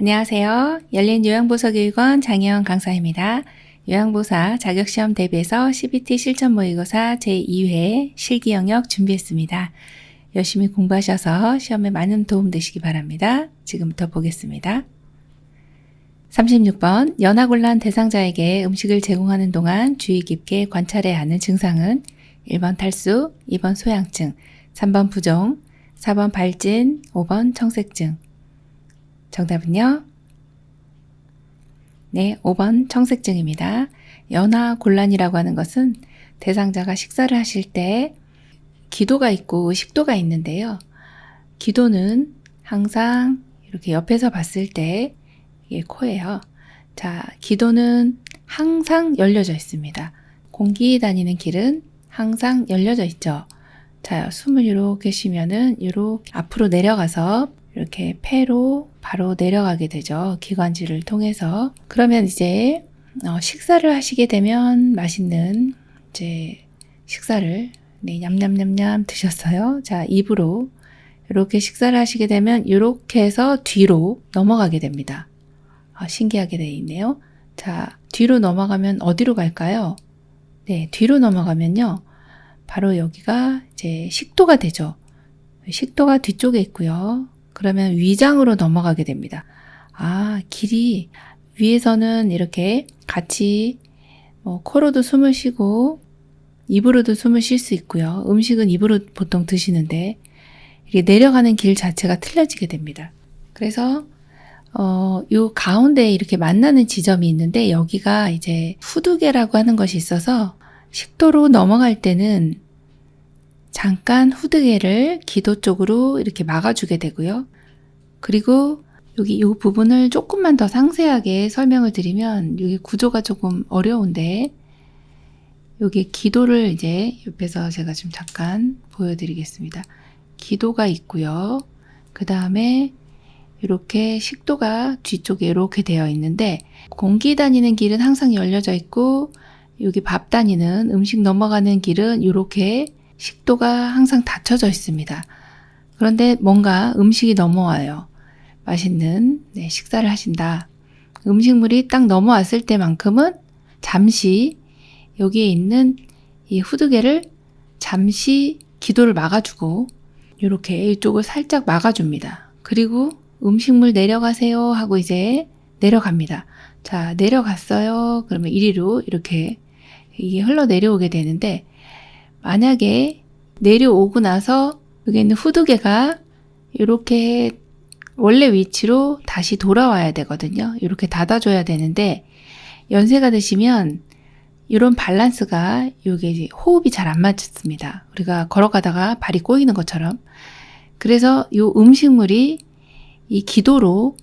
안녕하세요. 열린 요양보서교육원 장혜원 강사입니다. 요양보사 자격시험 대비해서 CBT 실전 모의고사 제2회 실기 영역 준비했습니다. 열심히 공부하셔서 시험에 많은 도움 되시기 바랍니다. 지금부터 보겠습니다. 36번 연하곤란 대상자에게 음식을 제공하는 동안 주의 깊게 관찰해야 하는 증상은 1번 탈수, 2번 소양증, 3번 부종, 4번 발진, 5번 청색증. 정답은요? 네, 5번 청색증입니다. 연하곤란이라고 하는 것은 대상자가 식사를 하실 때 기도가 있고 식도가 있는데요. 기도는 항상 이렇게 옆에서 봤을 때 이게 코예요. 자, 기도는 항상 열려져 있습니다. 공기 다니는 길은 항상 열려져 있죠. 자, 숨을 이렇게 쉬면은 이렇게 앞으로 내려가서 이렇게 폐로 바로 내려가게 되죠. 기관지를 통해서. 그러면 이제 식사를 하시게 되면 맛있는 이제 식사를 냠냠냠냠 드셨어요. 자, 입으로 이렇게 식사를 하시게 되면 이렇게 해서 뒤로 넘어가게 됩니다. 신기하게 되어 있네요. 자, 뒤로 넘어가면 어디로 갈까요? 네, 뒤로 넘어가면요. 바로 여기가 이제 식도가 되죠. 식도가 뒤쪽에 있고요. 그러면 위장으로 넘어가게 됩니다. 길이 위에서는 이렇게 같이 코로도 숨을 쉬고 입으로도 숨을 쉴 수 있고요. 음식은 입으로 보통 드시는데 이게 내려가는 길 자체가 틀려지게 됩니다. 그래서 요 가운데에 이렇게 만나는 지점이 있는데 여기가 이제 후두개라고 하는 것이 있어서 식도로 넘어갈 때는 잠깐 후두개를 기도 쪽으로 이렇게 막아주게 되고요. 그리고 여기 이 부분을 조금만 더 상세하게 설명을 드리면 여기 구조가 조금 어려운데 여기 기도를 이제 옆에서 제가 좀 잠깐 보여드리겠습니다. 기도가 있고요. 그 다음에 이렇게 식도가 뒤쪽에 이렇게 되어 있는데 공기 다니는 길은 항상 열려져 있고 여기 밥 다니는 음식 넘어가는 길은 이렇게 식도가 항상 닫혀져 있습니다. 그런데 뭔가 음식이 넘어와요. 맛있는 식사를 하신다. 음식물이 딱 넘어왔을 때만큼은 잠시 여기에 있는 이 후두개를 잠시 기도를 막아주고 이렇게 이쪽을 살짝 막아줍니다. 그리고 음식물 내려가세요 하고 이제 내려갑니다. 자, 내려갔어요. 그러면 이리로 이렇게 이게 흘러 내려오게 되는데 만약에 내려오고 나서 여기 있는 후두개가 이렇게 원래 위치로 다시 돌아와야 되거든요. 이렇게 닫아줘야 되는데 연세가 드시면 이런 밸런스가 이게 호흡이 잘 안 맞습니다. 우리가 걸어가다가 발이 꼬이는 것처럼. 그래서 이 음식물이 이 기도로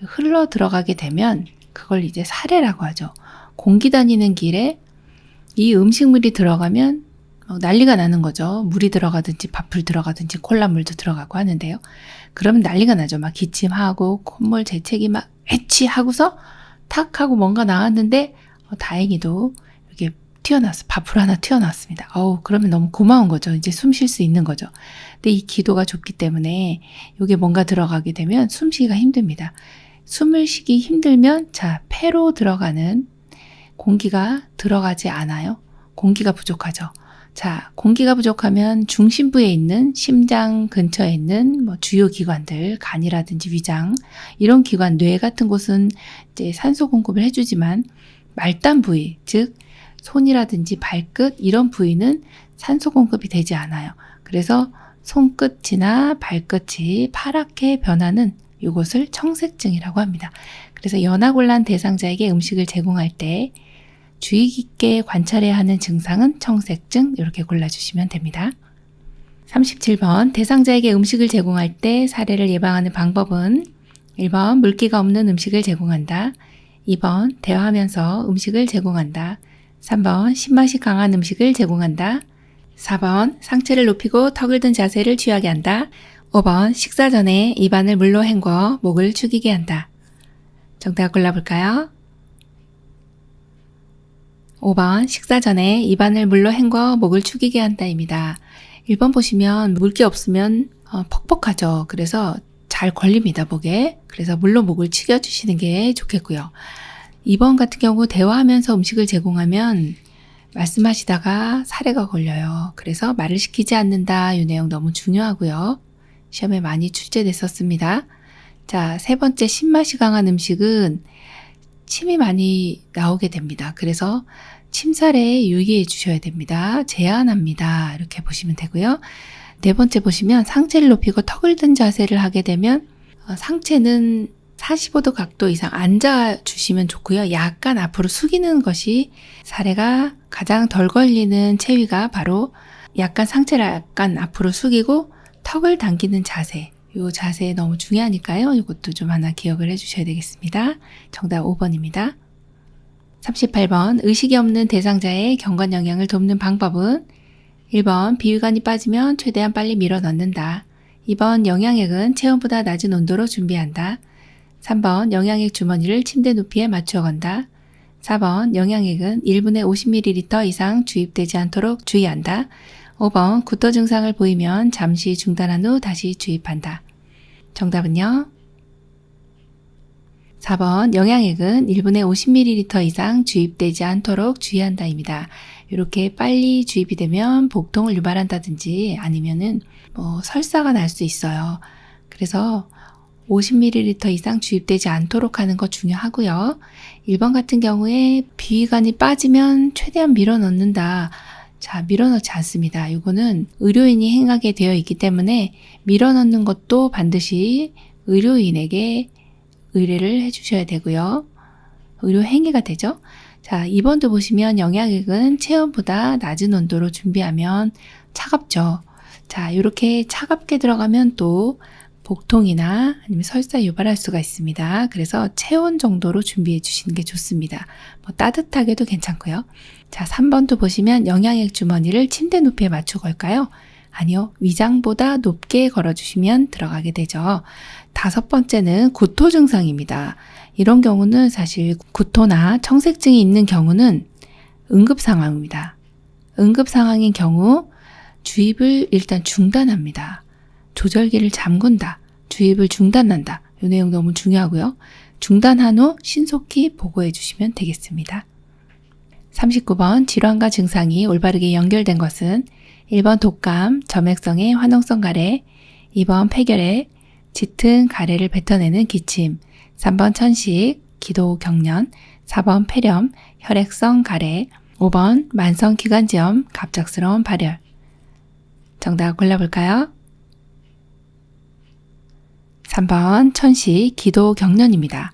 흘러 들어가게 되면 그걸 이제 사례라고 하죠. 공기 다니는 길에 이 음식물이 들어가면 난리가 나는 거죠. 물이 들어가든지 밥풀 들어가든지 콜라물도 들어가고 하는데요. 그러면 난리가 나죠. 막 기침하고 콧물 재채기 막 애취 하고서 탁 하고 뭔가 나왔는데 다행히도 이렇게 튀어나왔어. 밥풀 하나 튀어나왔습니다. 그러면 너무 고마운 거죠. 이제 숨 쉴 수 있는 거죠. 근데 이 기도가 좁기 때문에 이게 뭔가 들어가게 되면 숨쉬기가 힘듭니다. 숨을 쉬기 힘들면 자, 폐로 들어가는 공기가 들어가지 않아요. 공기가 부족하죠. 자, 공기가 부족하면 중심부에 있는 심장 근처에 있는 주요 기관들, 간이라든지 위장, 이런 기관, 뇌 같은 곳은 이제 산소 공급을 해주지만 말단 부위, 즉 손이라든지 발끝 이런 부위는 산소 공급이 되지 않아요. 그래서 손끝이나 발끝이 파랗게 변하는 이것을 청색증이라고 합니다. 그래서 연하곤란 대상자에게 음식을 제공할 때 주의 깊게 관찰해야 하는 증상은 청색증 이렇게 골라주시면 됩니다. 37번 대상자에게 음식을 제공할 때 사례를 예방하는 방법은 1번 물기가 없는 음식을 제공한다. 2번 대화하면서 음식을 제공한다. 3번 신맛이 강한 음식을 제공한다. 4번 상체를 높이고 턱을 든 자세를 취하게 한다. 5번 식사 전에 입안을 물로 헹궈 목을 축이게 한다. 정답 골라볼까요? 5번 식사 전에 입안을 물로 헹궈 목을 축이게 한다입니다. 1번 보시면 물기 없으면 퍽퍽하죠. 그래서 잘 걸립니다, 목에. 그래서 물로 목을 축여주시는 게 좋겠고요. 2번 같은 경우 대화하면서 음식을 제공하면 말씀하시다가 사례가 걸려요. 그래서 말을 시키지 않는다. 이 내용 너무 중요하고요. 시험에 많이 출제됐었습니다. 자, 3번째 신맛이 강한 음식은 침이 많이 나오게 됩니다. 그래서 침살에 유의해 주셔야 됩니다. 제한합니다. 이렇게 보시면 되고요. 4번째 보시면 상체를 높이고 턱을 든 자세를 하게 되면 상체는 45도 각도 이상 앉아주시면 좋고요. 약간 앞으로 숙이는 것이 사례가 가장 덜 걸리는 체위가 바로 약간 상체를 약간 앞으로 숙이고 턱을 당기는 자세. 이 자세 너무 중요하니까요. 이것도 좀 하나 기억을 해주셔야 되겠습니다. 정답 5번입니다. 38번 의식이 없는 대상자의 경관 영양을 돕는 방법은 1번 비위관이 빠지면 최대한 빨리 밀어 넣는다. 2번 영양액은 체온보다 낮은 온도로 준비한다. 3번 영양액 주머니를 침대 높이에 맞추어 건다. 4번 영양액은 1분에 50ml 이상 주입되지 않도록 주의한다. 5번 구토 증상을 보이면 잠시 중단한 후 다시 주입한다. 정답은요? 4번 영양액은 1분에 50ml 이상 주입되지 않도록 주의한다입니다. 이렇게 빨리 주입이 되면 복통을 유발한다든지 아니면은 설사가 날 수 있어요. 그래서 50ml 이상 주입되지 않도록 하는 거 중요하고요. 1번 같은 경우에 비위관이 빠지면 최대한 밀어 넣는다. 자, 밀어 넣지 않습니다. 이거는 의료인이 행하게 되어 있기 때문에 밀어 넣는 것도 반드시 의료인에게 의뢰를 해주셔야 되고요. 의료 행위가 되죠. 자, 2번도 보시면 영양액은 체온보다 낮은 온도로 준비하면 차갑죠. 자, 이렇게 차갑게 들어가면 또 복통이나 아니면 설사 유발할 수가 있습니다. 그래서 체온 정도로 준비해 주시는 게 좋습니다. 따뜻하게도 괜찮고요. 자, 3번도 보시면 영양액 주머니를 침대 높이에 맞춰 걸까요? 아니요. 위장보다 높게 걸어주시면 들어가게 되죠. 5번째는 구토 증상입니다. 이런 경우는 사실 구토나 청색증이 있는 경우는 응급 상황입니다. 응급 상황인 경우 주입을 일단 중단합니다. 조절기를 잠근다. 주입을 중단한다. 이 내용 너무 중요하고요. 중단한 후 신속히 보고해 주시면 되겠습니다. 39번 질환과 증상이 올바르게 연결된 것은 1번 독감, 점액성의 화농성 가래, 2번 폐결핵, 짙은 가래를 뱉어내는 기침, 3번 천식, 기도 경련, 4번 폐렴, 혈액성 가래, 5번 만성 기관지염, 갑작스러운 발열. 정답 골라볼까요? 3번 천식, 기도 경련입니다.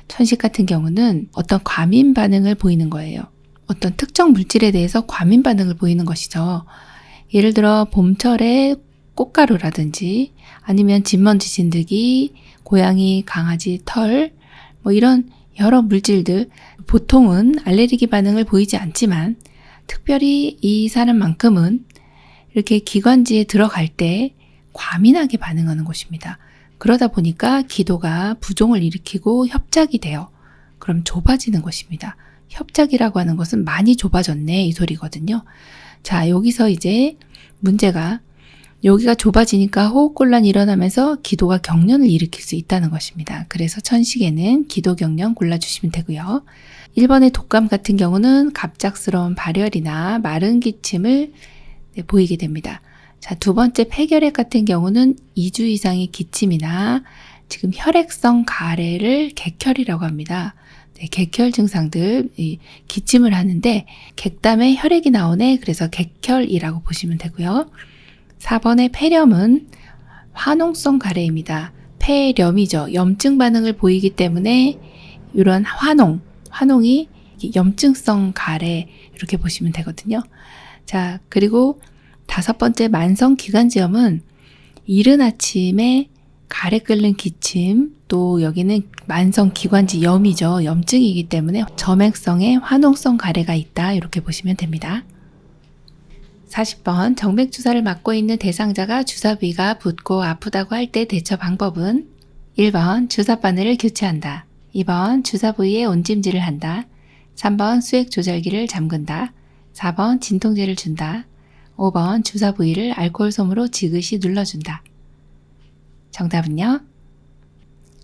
천식 같은 경우는 어떤 과민 반응을 보이는 거예요. 어떤 특정 물질에 대해서 과민 반응을 보이는 것이죠. 예를 들어 봄철에 꽃가루라든지 아니면 진먼지 진드기, 고양이, 강아지 털, 이런 여러 물질들, 보통은 알레르기 반응을 보이지 않지만 특별히 이 사람만큼은 이렇게 기관지에 들어갈 때 과민하게 반응하는 것입니다. 그러다 보니까 기도가 부종을 일으키고 협작이 돼요. 그럼 좁아지는 것입니다. 협작이라고 하는 것은 많이 좁아졌네 이 소리거든요. 자, 여기서 이제 문제가 여기가 좁아지니까 호흡곤란이 일어나면서 기도가 경련을 일으킬 수 있다는 것입니다. 그래서 천식에는 기도 경련 골라주시면 되고요. 1번의 독감 같은 경우는 갑작스러운 발열이나 마른 기침을 보이게 됩니다. 자, 2번째 폐결핵 같은 경우는 2주 이상의 기침이나 지금 혈액성 가래를 객혈이라고 합니다. 네, 객혈 증상들, 기침을 하는데 객담에 혈액이 나오네. 그래서 객혈이라고 보시면 되고요. 4번의 폐렴은 화농성 가래입니다. 폐렴이죠. 염증 반응을 보이기 때문에 이런 화농이 염증성 가래 이렇게 보시면 되거든요. 자, 그리고 5번째 만성 기관지염은 이른 아침에 가래 끓는 기침, 또 여기는 만성 기관지염이죠. 염증이기 때문에 점액성의 화농성 가래가 있다. 이렇게 보시면 됩니다. 40번 정맥 주사를 맞고 있는 대상자가 주사 부위가 붓고 아프다고 할 때 대처 방법은 1번 주사 바늘을 교체한다. 2번 주사 부위에 온찜질을 한다. 3번 수액 조절기를 잠근다. 4번 진통제를 준다. 5번 주사 부위를 알코올 솜으로 지그시 눌러준다. 정답은요?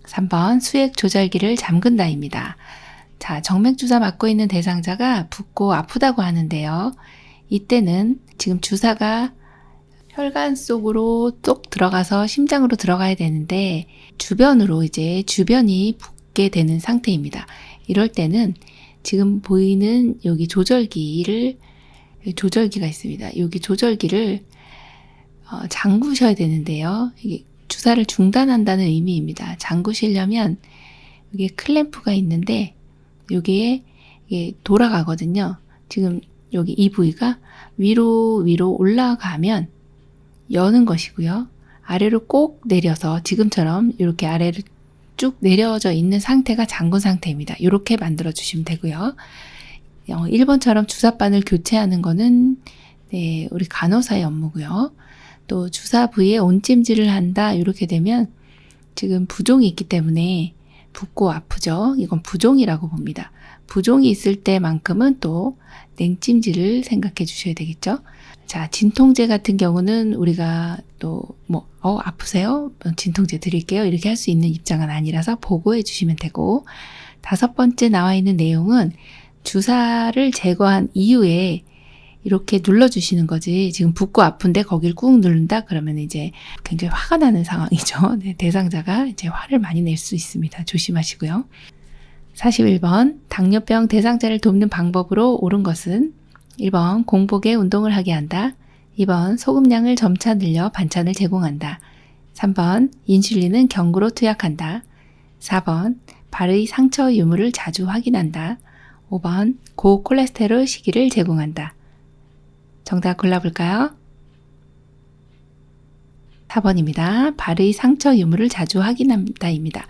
3번 수액 조절기를 잠근다입니다. 자, 정맥주사 맞고 있는 대상자가 붓고 아프다고 하는데요. 이때는 지금 주사가 혈관 속으로 쏙 들어가서 심장으로 들어가야 되는데 주변으로 이제 주변이 붓게 되는 상태입니다. 이럴 때는 지금 보이는 여기 조절기가 있습니다. 여기 조절기를 잠그셔야 되는데요. 이게 주사를 중단한다는 의미입니다. 잠그시려면 여기에 클램프가 있는데 여기에 이게 돌아가거든요. 지금 여기 이 부위가 위로 올라가면 여는 것이고요. 아래로 꼭 내려서 지금처럼 이렇게 아래로 쭉 내려져 있는 상태가 잠근 상태입니다. 이렇게 만들어 주시면 되고요. 1번처럼 주사바늘 교체하는 거는 네, 우리 간호사의 업무고요. 또 주사 부위에 온찜질을 한다 이렇게 되면 지금 부종이 있기 때문에 붓고 아프죠. 이건 부종이라고 봅니다. 부종이 있을 때만큼은 또 냉찜질을 생각해 주셔야 되겠죠. 자, 진통제 같은 경우는 우리가 또 아프세요? 진통제 드릴게요. 이렇게 할 수 있는 입장은 아니라서 보고해 주시면 되고, 5번째 나와 있는 내용은 주사를 제거한 이후에 이렇게 눌러주시는 거지. 지금 붓고 아픈데 거길 꾹 누른다? 그러면 이제 굉장히 화가 나는 상황이죠. 네, 대상자가 이제 화를 많이 낼 수 있습니다. 조심하시고요. 41번 당뇨병 대상자를 돕는 방법으로 옳은 것은 1번 공복에 운동을 하게 한다. 2번 소금량을 점차 늘려 반찬을 제공한다. 3번 인슐린은 경구로 투약한다. 4번 발의 상처 유무를 자주 확인한다. 5번 고콜레스테롤 시기를 제공한다. 정답 골라볼까요? 4번입니다. 발의 상처 유무를 자주 확인한다입니다.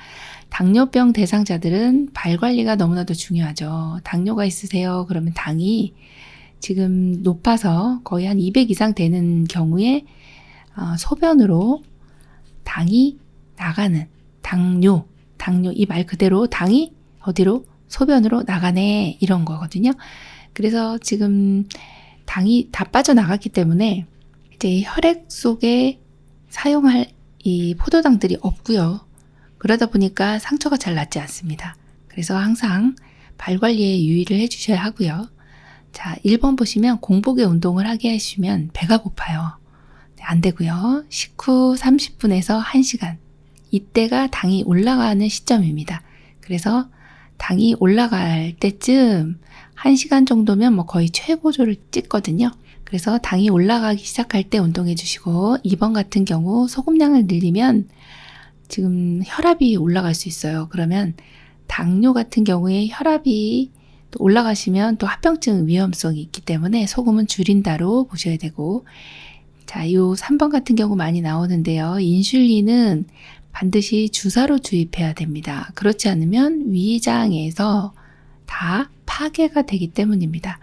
당뇨병 대상자들은 발 관리가 너무나도 중요하죠. 당뇨가 있으세요? 그러면 당이 지금 높아서 거의 한 200 이상 되는 경우에 소변으로 당이 나가는 당뇨 이 말 그대로 당이 어디로? 소변으로 나가네 이런 거거든요. 그래서 지금 당이 다 빠져나갔기 때문에 이제 혈액 속에 사용할 이 포도당들이 없고요. 그러다 보니까 상처가 잘 낫지 않습니다. 그래서 항상 발 관리에 유의를 해주셔야 하고요. 자, 1번 보시면 공복에 운동을 하게 하시면 배가 고파요. 네, 안 되고요. 식후 30분에서 1시간. 이때가 당이 올라가는 시점입니다. 그래서 당이 올라갈 때쯤 1시간 정도면 거의 최고조를 찍거든요. 그래서 당이 올라가기 시작할 때 운동해 주시고 2번 같은 경우 소금량을 늘리면 지금 혈압이 올라갈 수 있어요. 그러면 당뇨 같은 경우에 혈압이 또 올라가시면 또 합병증 위험성이 있기 때문에 소금은 줄인다로 보셔야 되고, 자, 요 3번 같은 경우 많이 나오는데요. 인슐린은 반드시 주사로 주입해야 됩니다. 그렇지 않으면 위장에서 다 파괴가 되기 때문입니다.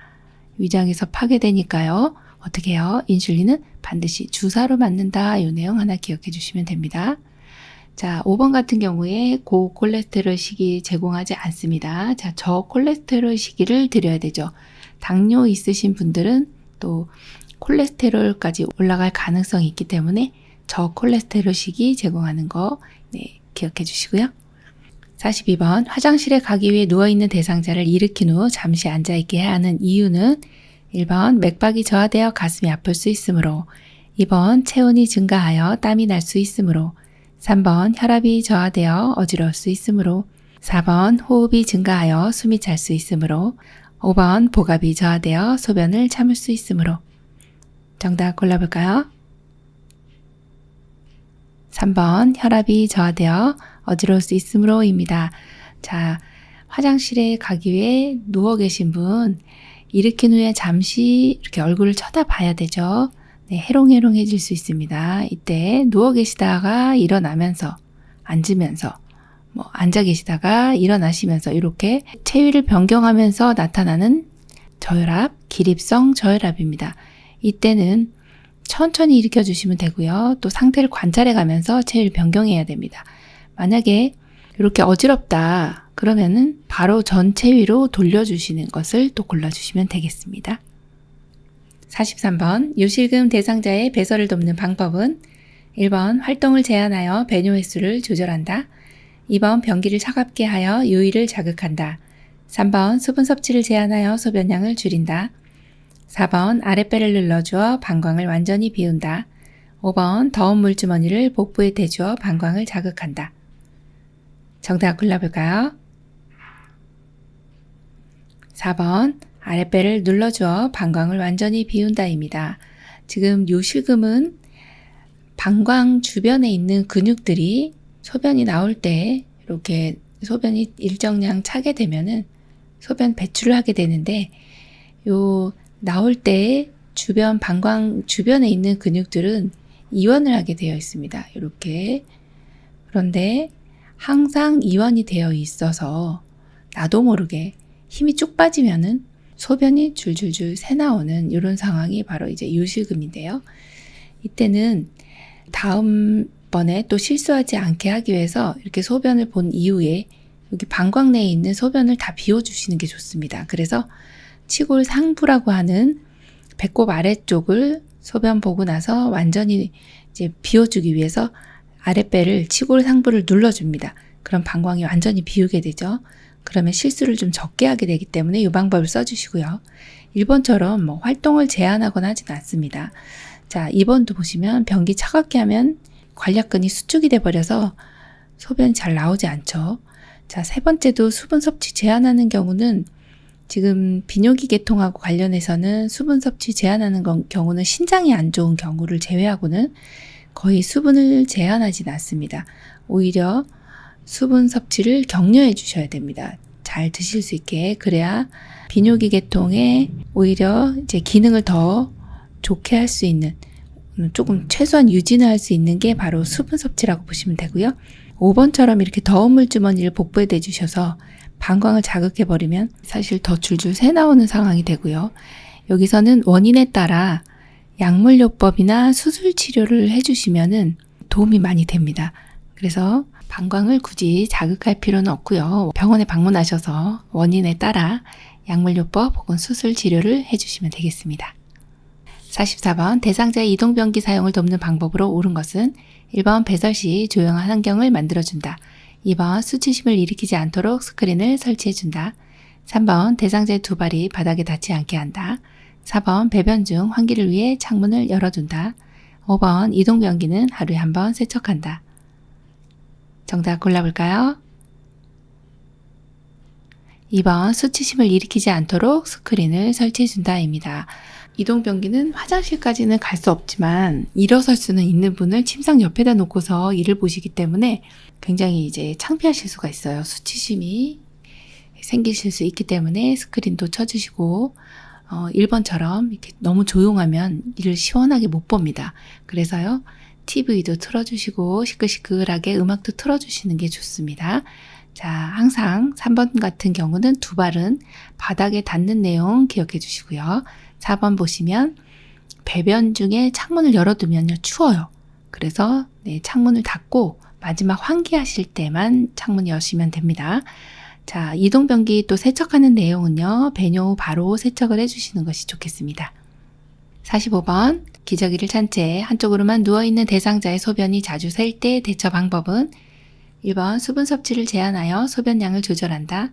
위장에서 파괴되니까요. 어떻게 해요? 인슐린은 반드시 주사로 맞는다. 이 내용 하나 기억해 주시면 됩니다. 자, 5번 같은 경우에 고콜레스테롤 식이 제공하지 않습니다. 자, 저콜레스테롤 식이를 드려야 되죠. 당뇨 있으신 분들은 또 콜레스테롤까지 올라갈 가능성이 있기 때문에 저콜레스테롤 식이 제공하는 거 기억해 주시고요. 42번 화장실에 가기 위해 누워있는 대상자를 일으킨 후 잠시 앉아있게 해야 하는 이유는 1번 맥박이 저하되어 가슴이 아플 수 있으므로, 2번 체온이 증가하여 땀이 날 수 있으므로, 3번 혈압이 저하되어 어지러울 수 있으므로, 4번 호흡이 증가하여 숨이 찰 수 있으므로, 5번 복압이 저하되어 소변을 참을 수 있으므로. 정답 골라볼까요? 3번 혈압이 저하되어 어지러울 수 있으므로입니다. 자, 화장실에 가기 위해 누워 계신 분 일으킨 후에 잠시 이렇게 얼굴을 쳐다봐야 되죠. 네, 해롱해롱해질 수 있습니다. 이때 누워 계시다가 일어나면서 앉으면서 앉아 계시다가 일어나시면서 이렇게 체위를 변경하면서 나타나는 저혈압, 기립성 저혈압입니다. 이때는 천천히 일으켜 주시면 되고요. 또 상태를 관찰해 가면서 체위를 변경해야 됩니다. 만약에 이렇게 어지럽다 그러면은 바로 전체 위로 돌려주시는 것을 또 골라주시면 되겠습니다. 43번 요실금 대상자의 배설을 돕는 방법은 1번 활동을 제한하여 배뇨 횟수를 조절한다. 2번 변기를 차갑게 하여 유의를 자극한다. 3번 수분 섭취를 제한하여 소변량을 줄인다. 4번 아랫배를 눌러주어 방광을 완전히 비운다. 5번 더운 물주머니를 복부에 대주어 방광을 자극한다. 정답 골라볼까요? 4번 아랫배를 눌러주어 방광을 완전히 비운다입니다. 지금 요실금은 방광 주변에 있는 근육들이 소변이 나올 때 이렇게 소변이 일정량 차게 되면은 소변 배출을 하게 되는데 요 나올 때 주변 방광 주변에 있는 근육들은 이완을 하게 되어 있습니다. 이렇게. 그런데 항상 이완이 되어 있어서 나도 모르게 힘이 쭉 빠지면은 소변이 줄줄줄 새 나오는 이런 상황이 바로 이제 요실금인데요. 이때는 다음번에 또 실수하지 않게 하기 위해서 이렇게 소변을 본 이후에 여기 방광 내에 있는 소변을 다 비워주시는 게 좋습니다. 그래서 치골 상부라고 하는 배꼽 아래쪽을 소변 보고 나서 완전히 이제 비워주기 위해서 아랫배를 치골 상부를 눌러줍니다. 그럼 방광이 완전히 비우게 되죠. 그러면 실수를 좀 적게 하게 되기 때문에 이 방법을 써주시고요. 1번처럼 뭐 활동을 제한하거나 하진 않습니다. 자, 2번도 보시면 변기 차갑게 하면 관략근이 수축이 돼버려서 소변이 잘 나오지 않죠. 자, 세 번째도 수분 섭취 제한하는 경우는 지금 비뇨기 계통하고 관련해서는 수분 섭취 제한하는 경우는 신장이 안 좋은 경우를 제외하고는 거의 수분을 제한하진 않습니다. 오히려 수분 섭취를 격려해 주셔야 됩니다. 잘 드실 수 있게. 그래야 비뇨기 계통에 오히려 이제 기능을 더 좋게 할 수 있는, 조금 최소한 유지는 할 수 있는 게 바로 수분 섭취라고 보시면 되고요. 5번처럼 이렇게 더운 물주머니를 복부에 대주셔서 방광을 자극해버리면 사실 더 줄줄 새 나오는 상황이 되고요. 여기서는 원인에 따라 약물요법이나 수술 치료를 해주시면은 도움이 많이 됩니다. 그래서 방광을 굳이 자극할 필요는 없고요. 병원에 방문하셔서 원인에 따라 약물요법 혹은 수술 치료를 해주시면 되겠습니다. 44번 대상자의 이동변기 사용을 돕는 방법으로 옳은 것은 1번 배설 시 조용한 환경을 만들어준다. 2번 수치심을 일으키지 않도록 스크린을 설치해준다. 3번 대상자의 두 발이 바닥에 닿지 않게 한다. 4번 배변 중 환기를 위해 창문을 열어둔다. 5번 이동변기는 하루에 한 번 세척한다. 정답 골라볼까요? 2번 수치심을 일으키지 않도록 스크린을 설치해준다입니다. 이동변기는 화장실까지는 갈 수 없지만 일어설 수는 있는 분을 침상 옆에다 놓고서 일을 보시기 때문에 굉장히 이제 창피하실 수가 있어요. 수치심이 생기실 수 있기 때문에 스크린도 쳐주시고 1번처럼 이렇게 너무 조용하면 일을 시원하게 못 봅니다. 그래서요. TV도 틀어주시고 시끌시끌하게 음악도 틀어주시는 게 좋습니다. 자, 항상 3번 같은 경우는 두 발은 바닥에 닿는 내용 기억해 주시고요. 4번 보시면 배변 중에 창문을 열어두면요 추워요. 그래서 창문을 닫고 마지막 환기하실 때만 창문 여시면 됩니다. 자, 이동변기 또 세척하는 내용은요. 배뇨 후 바로 세척을 해주시는 것이 좋겠습니다. 45번 기저귀를 찬 채 한쪽으로만 누워있는 대상자의 소변이 자주 셀 때 대처 방법은 1번 수분 섭취를 제한하여 소변량을 조절한다.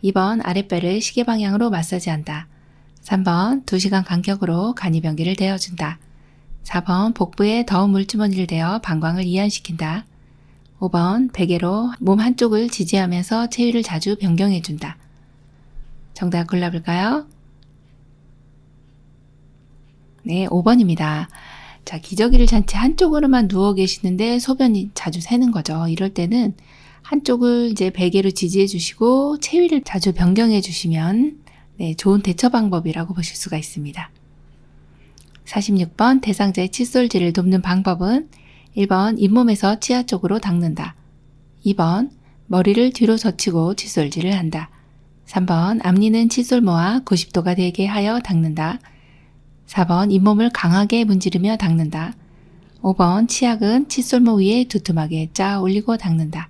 2번 아랫배를 시계 방향으로 마사지한다. 3번 2시간 간격으로 간이변기를 대어준다. 4번 복부에 더운 물주머니를 대어 방광을 이완시킨다. 5번 베개로 몸 한쪽을 지지하면서 체위를 자주 변경해준다. 정답 골라볼까요? 네, 5번입니다. 자, 기저귀를 찬 채 한쪽으로만 누워 계시는데 소변이 자주 새는 거죠. 이럴 때는 한쪽을 이제 베개로 지지해 주시고 체위를 자주 변경해 주시면 좋은 대처 방법이라고 보실 수가 있습니다. 46번 대상자의 칫솔질을 돕는 방법은 1번 잇몸에서 치아 쪽으로 닦는다. 2번 머리를 뒤로 젖히고 칫솔질을 한다. 3번 앞니는 칫솔 모아 90도가 되게 하여 닦는다. 4번 잇몸을 강하게 문지르며 닦는다. 5번 치약은 칫솔모 위에 두툼하게 짜 올리고 닦는다.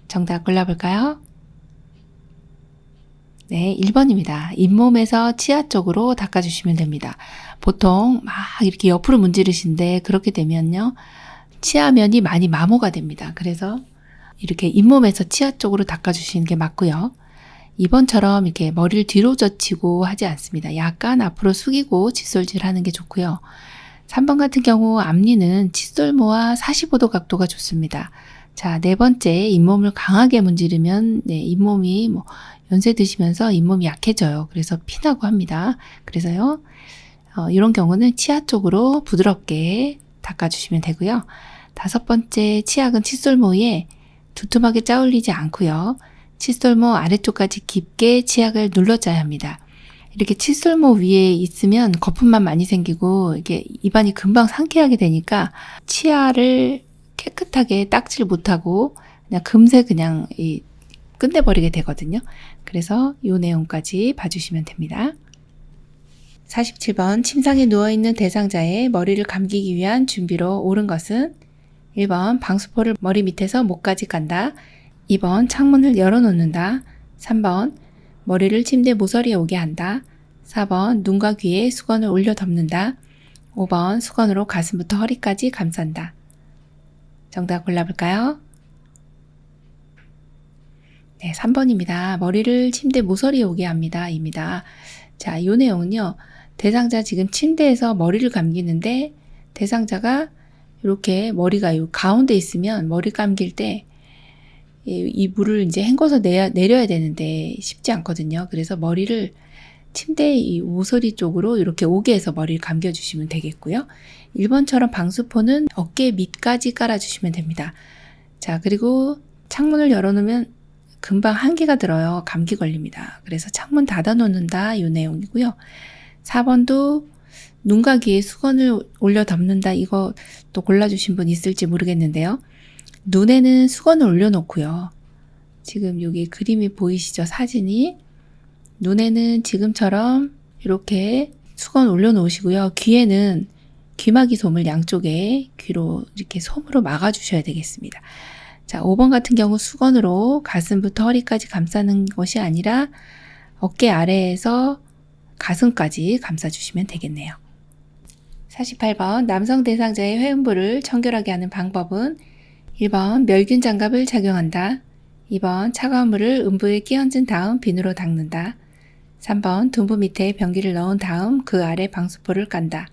정답 골라볼까요? 네, 1번입니다. 잇몸에서 치아 쪽으로 닦아주시면 됩니다. 보통 막 이렇게 옆으로 문지르시는데 그렇게 되면요. 치아면이 많이 마모가 됩니다. 그래서 이렇게 잇몸에서 치아 쪽으로 닦아주시는 게 맞고요. 2번처럼 이렇게 머리를 뒤로 젖히고 하지 않습니다. 약간 앞으로 숙이고 칫솔질 하는 게 좋고요. 3번 같은 경우 앞니는 칫솔모와 45도 각도가 좋습니다. 자, 네 번째, 잇몸을 강하게 문지르면 잇몸이 연세 드시면서 잇몸이 약해져요. 그래서 피나고 합니다. 그래서요, 이런 경우는 치아 쪽으로 부드럽게 닦아주시면 되고요. 5번째, 치약은 칫솔모에 두툼하게 짜올리지 않고요. 칫솔모 아래쪽까지 깊게 치약을 눌러짜야 합니다. 이렇게 칫솔모 위에 있으면 거품만 많이 생기고 이게 입안이 금방 상쾌하게 되니까 치아를 깨끗하게 닦질 못하고 그냥 금세 그냥 끝내버리게 되거든요. 그래서 이 내용까지 봐주시면 됩니다. 47번 침상에 누워있는 대상자의 머리를 감기기 위한 준비로 옳은 것은 1번 방수포를 머리 밑에서 목까지 깐다. 2번 창문을 열어놓는다. 3번 머리를 침대 모서리에 오게 한다. 4번 눈과 귀에 수건을 올려 덮는다. 5번 수건으로 가슴부터 허리까지 감싼다. 정답 골라볼까요? 네, 3번입니다. 머리를 침대 모서리에 오게 합니다. 입니다. 자, 이 내용은요. 대상자 지금 침대에서 머리를 감기는데 대상자가 이렇게 머리가 요 가운데 있으면 머리 감길 때 이 물을 이제 헹궈서 내려야 되는데 쉽지 않거든요. 그래서 머리를 침대 이 모서리 쪽으로 이렇게 오게 해서 머리를 감겨주시면 되겠고요. 1번처럼 방수포는 어깨 밑까지 깔아주시면 됩니다. 자, 그리고 창문을 열어놓으면 금방 한기가 들어요. 감기 걸립니다. 그래서 창문 닫아놓는다 이 내용이고요. 4번도 눈과 귀에 수건을 올려 덮는다. 이거 또 골라주신 분 있을지 모르겠는데요. 눈에는 수건을 올려놓고요. 지금 여기 그림이 보이시죠? 사진이. 눈에는 지금처럼 이렇게 수건 올려놓으시고요. 귀에는 귀마개 솜을 양쪽에 귀로 이렇게 솜으로 막아주셔야 되겠습니다. 자, 5번 같은 경우 수건으로 가슴부터 허리까지 감싸는 것이 아니라 어깨 아래에서 가슴까지 감싸주시면 되겠네요. 48번 남성 대상자의 회음부를 청결하게 하는 방법은 1번 멸균 장갑을 착용한다. 2번 차가운 물을 음부에 끼얹은 다음 비누로 닦는다. 3번 둔부 밑에 변기를 넣은 다음 그 아래 방수포를 깐다.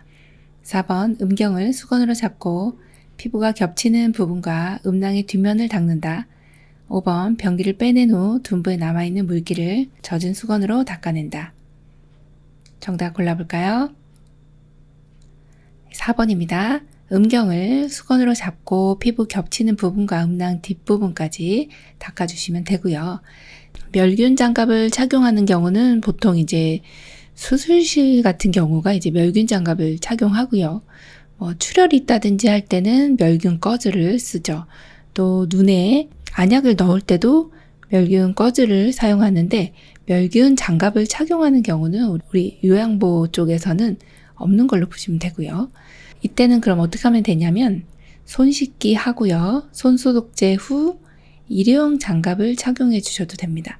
4번 음경을 수건으로 잡고 피부가 겹치는 부분과 음낭의 뒷면을 닦는다. 5번 변기를 빼낸 후 둔부에 남아있는 물기를 젖은 수건으로 닦아낸다. 정답 골라볼까요? 4번입니다. 음경을 수건으로 잡고 피부 겹치는 부분과 음낭 뒷부분까지 닦아주시면 되고요. 멸균 장갑을 착용하는 경우는 보통 이제 수술실 같은 경우가 이제 멸균 장갑을 착용하고요. 출혈이 있다든지 할 때는 멸균 꺼즈를 쓰죠. 또 눈에 안약을 넣을 때도 멸균 꺼즈를 사용하는데 멸균 장갑을 착용하는 경우는 우리 요양보 쪽에서는 없는 걸로 보시면 되고요. 이때는 그럼 어떻게 하면 되냐면 손 씻기 하고요. 손 소독제 후 일회용 장갑을 착용해 주셔도 됩니다.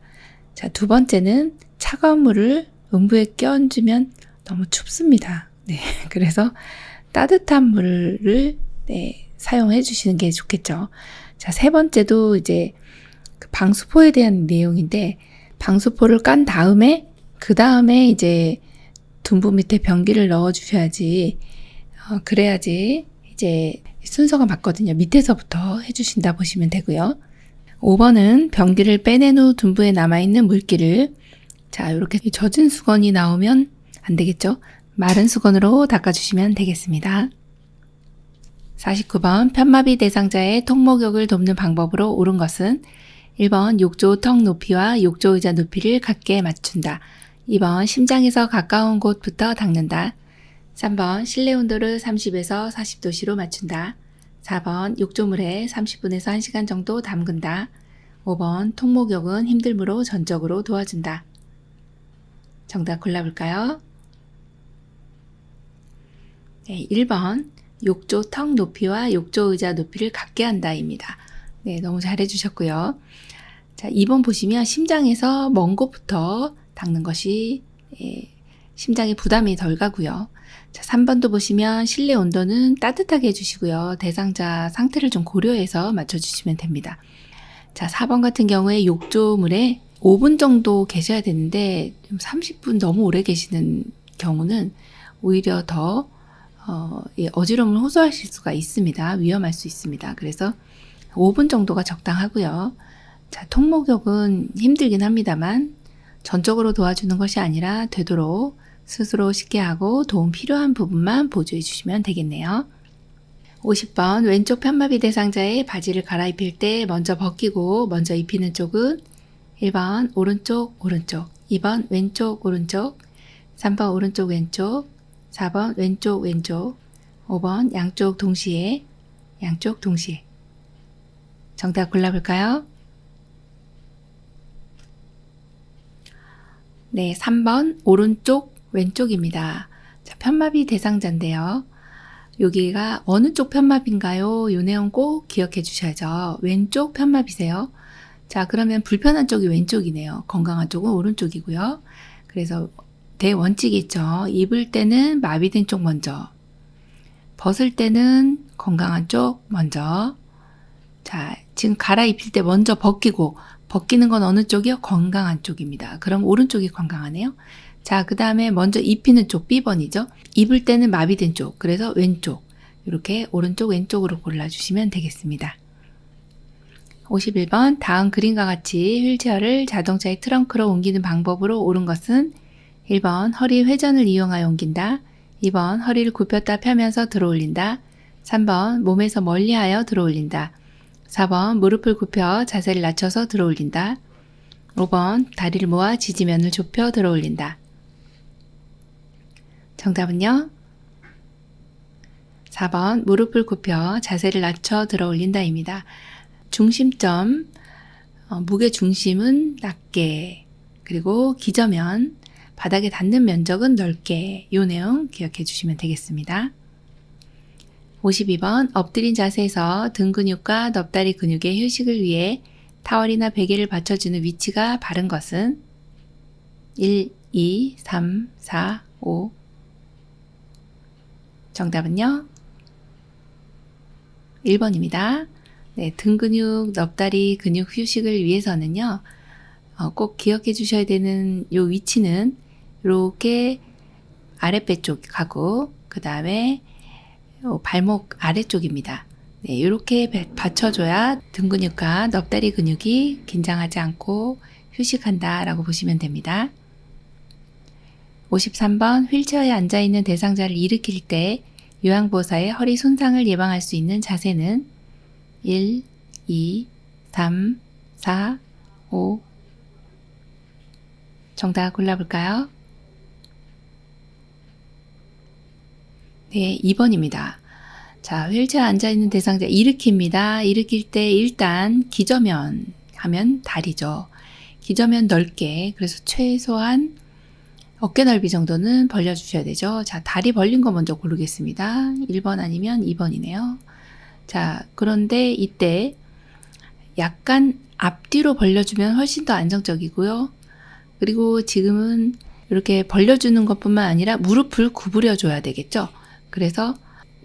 자, 두 번째는 차가운 물을 음부에 끼얹으면 너무 춥습니다. 네, 그래서 따뜻한 물을 사용해 주시는 게 좋겠죠. 자, 세 번째도 이제 그 방수포에 대한 내용인데 방수포를 깐 다음에 그 다음에 이제 둔부 밑에 변기를 넣어 주셔야지 그래야지 이제 순서가 맞거든요. 밑에서부터 해주신다 보시면 되고요. 5번은 변기를 빼낸 후 둔부에 남아있는 물기를 자, 이렇게 젖은 수건이 나오면 안 되겠죠? 마른 수건으로 닦아주시면 되겠습니다. 49번 편마비 대상자의 통목욕을 돕는 방법으로 옳은 것은 1번 욕조 턱 높이와 욕조 의자 높이를 같게 맞춘다. 2번 심장에서 가까운 곳부터 닦는다. 3번 실내 온도를 30에서 40도씨로 맞춘다. 4번 욕조물에 30분에서 1시간 정도 담근다. 5번 통목욕은 힘들므로 전적으로 도와준다. 정답 골라볼까요? 네, 1번 욕조 턱 높이와 욕조 의자 높이를 같게 한다입니다. 네, 너무 잘해주셨고요. 자, 2번 보시면 심장에서 먼 곳부터 닦는 것이 심장에 부담이 덜 가고요. 자, 3번도 보시면 실내 온도는 따뜻하게 해주시고요. 대상자 상태를 좀 고려해서 맞춰주시면 됩니다. 자, 4번 같은 경우에 욕조물에 5분 정도 계셔야 되는데 30분 너무 오래 계시는 경우는 오히려 더 어지러움을 호소하실 수가 있습니다. 위험할 수 있습니다. 그래서 5분 정도가 적당하고요. 자, 통목욕은 힘들긴 합니다만 전적으로 도와주는 것이 아니라 되도록 스스로 쉽게 하고 도움 필요한 부분만 보조해 주시면 되겠네요. 50번 왼쪽 편마비 대상자의 바지를 갈아입힐 때 먼저 벗기고 먼저 입히는 쪽은 1번 오른쪽 오른쪽, 2번 왼쪽 오른쪽, 3번 오른쪽 왼쪽, 4번 왼쪽 왼쪽, 5번 양쪽 동시에, 양쪽 동시에. 정답 골라볼까요? 네, 3번 오른쪽 왼쪽입니다. 자, 편마비 대상자인데요. 여기가 어느 쪽 편마비인가요? 요 내용 꼭 기억해 주셔야죠. 왼쪽 편마비세요. 자, 그러면 불편한 쪽이 왼쪽이네요. 건강한 쪽은 오른쪽이고요. 그래서 대원칙이 있죠. 입을 때는 마비된 쪽 먼저, 벗을 때는 건강한 쪽 먼저. 자, 지금 갈아입힐 때 먼저 벗기고, 벗기는 건 어느 쪽이요? 건강한 쪽입니다. 그럼 오른쪽이 건강하네요. 자, 그 다음에 먼저 입히는 쪽 B번이죠. 입을 때는 마비된 쪽, 그래서 왼쪽. 이렇게 오른쪽 왼쪽으로 골라주시면 되겠습니다. 51번 다음 그림과 같이 휠체어를 자동차의 트렁크로 옮기는 방법으로 옳은 것은 1번 허리 회전을 이용하여 옮긴다. 2번 허리를 굽혔다 펴면서 들어올린다. 3번 몸에서 멀리하여 들어올린다. 4번 무릎을 굽혀 자세를 낮춰서 들어올린다. 5번 다리를 모아 지지면을 좁혀 들어올린다. 정답은요? 4번 무릎을 굽혀 자세를 낮춰 들어올린다입니다. 중심점, 무게 중심은 낮게, 그리고 기저면, 바닥에 닿는 면적은 넓게, 이 내용 기억해 주시면 되겠습니다. 52번 엎드린 자세에서 등 근육과 넙다리 근육의 휴식을 위해 타월이나 베개를 받쳐주는 위치가 바른 것은 1, 2, 3, 4, 5. 정답은요? 1번입니다. 네, 등 근육, 넙다리 근육 휴식을 위해서는요, 꼭 기억해 주셔야 되는 요 위치는 이렇게 아랫배 쪽하고 그 다음에 발목 아래쪽입니다. 네, 이렇게 받쳐줘야 등 근육과 넙다리 근육이 긴장하지 않고 휴식한다 라고 보시면 됩니다. 53번 휠체어에 앉아있는 대상자를 일으킬 때 요양보호사의 허리 손상을 예방할 수 있는 자세는 1, 2, 3, 4, 5. 정답 골라볼까요? 네, 2번입니다. 자, 휠체어에 앉아있는 대상자 일으킵니다. 일으킬 때 일단 기저면 하면 다리죠. 기저면 넓게, 그래서 최소한 어깨 넓이 정도는 벌려주셔야 되죠. 자, 다리 벌린 거 먼저 고르겠습니다. 1번 아니면 2번이네요. 자, 그런데 이때 약간 앞뒤로 벌려주면 훨씬 더 안정적이고요. 그리고 지금은 이렇게 벌려주는 것뿐만 아니라 무릎을 구부려 줘야 되겠죠. 그래서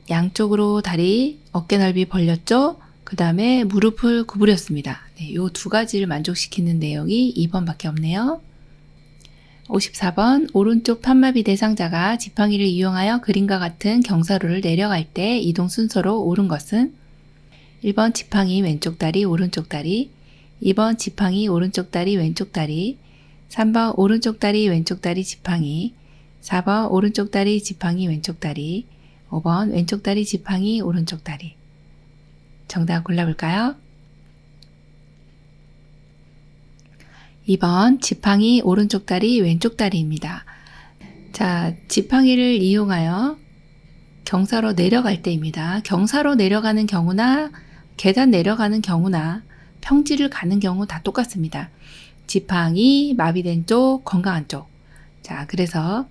양쪽으로 다리 어깨 넓이 벌렸죠. 그 다음에 무릎을 구부렸습니다. 네, 요 두 가지를 만족시키는 내용이 2번밖에 없네요. 54번 오른쪽 편마비 대상자가 지팡이를 이용하여 그림과 같은 경사로를 내려갈 때 이동 순서로 옳은 것은 1번 지팡이 왼쪽 다리 오른쪽 다리, 2번 지팡이 오른쪽 다리 왼쪽 다리, 3번 오른쪽 다리 왼쪽 다리 지팡이, 4번 오른쪽 다리 지팡이 왼쪽 다리, 5번 왼쪽 다리 지팡이 오른쪽 다리. 정답 골라볼까요? 2번 지팡이 오른쪽 다리 왼쪽 다리입니다. 자, 지팡이를 이용하여 경사로 내려갈 때입니다. 경사로 내려가는 경우나 계단 내려가는 경우나 평지를 가는 경우 다 똑같습니다. 지팡이 마비된 쪽, 건강한 쪽. 자, 그래서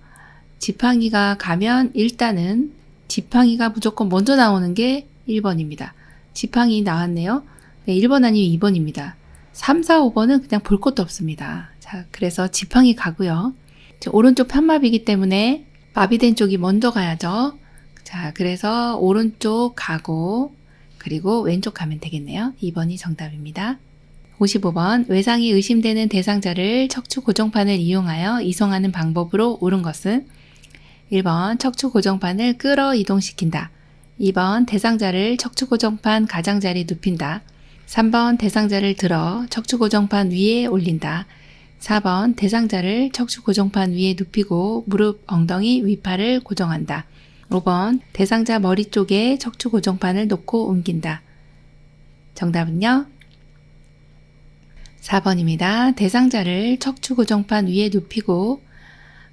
지팡이가 가면 일단은 지팡이가 무조건 먼저 나오는 게 1번입니다. 지팡이 나왔네요. 네, 1번 아니면 2번입니다. 3, 4, 5번은 그냥 볼 것도 없습니다. 자, 그래서 지팡이 가고요. 오른쪽 편마비이기 때문에 마비된 쪽이 먼저 가야죠. 자, 그래서 오른쪽 가고 그리고 왼쪽 가면 되겠네요. 2번이 정답입니다. 55번 외상이 의심되는 대상자를 척추 고정판을 이용하여 이송하는 방법으로 옳은 것은 1번 척추 고정판을 끌어 이동시킨다. 2번 대상자를 척추 고정판 가장자리에 눕힌다. 3번 대상자를 들어 척추 고정판 위에 올린다. 4번 대상자를 척추 고정판 위에 눕히고 무릎, 엉덩이, 위팔을 고정한다. 5번 대상자 머리 쪽에 척추 고정판을 놓고 옮긴다. 정답은요? 4번입니다. 대상자를 척추 고정판 위에 눕히고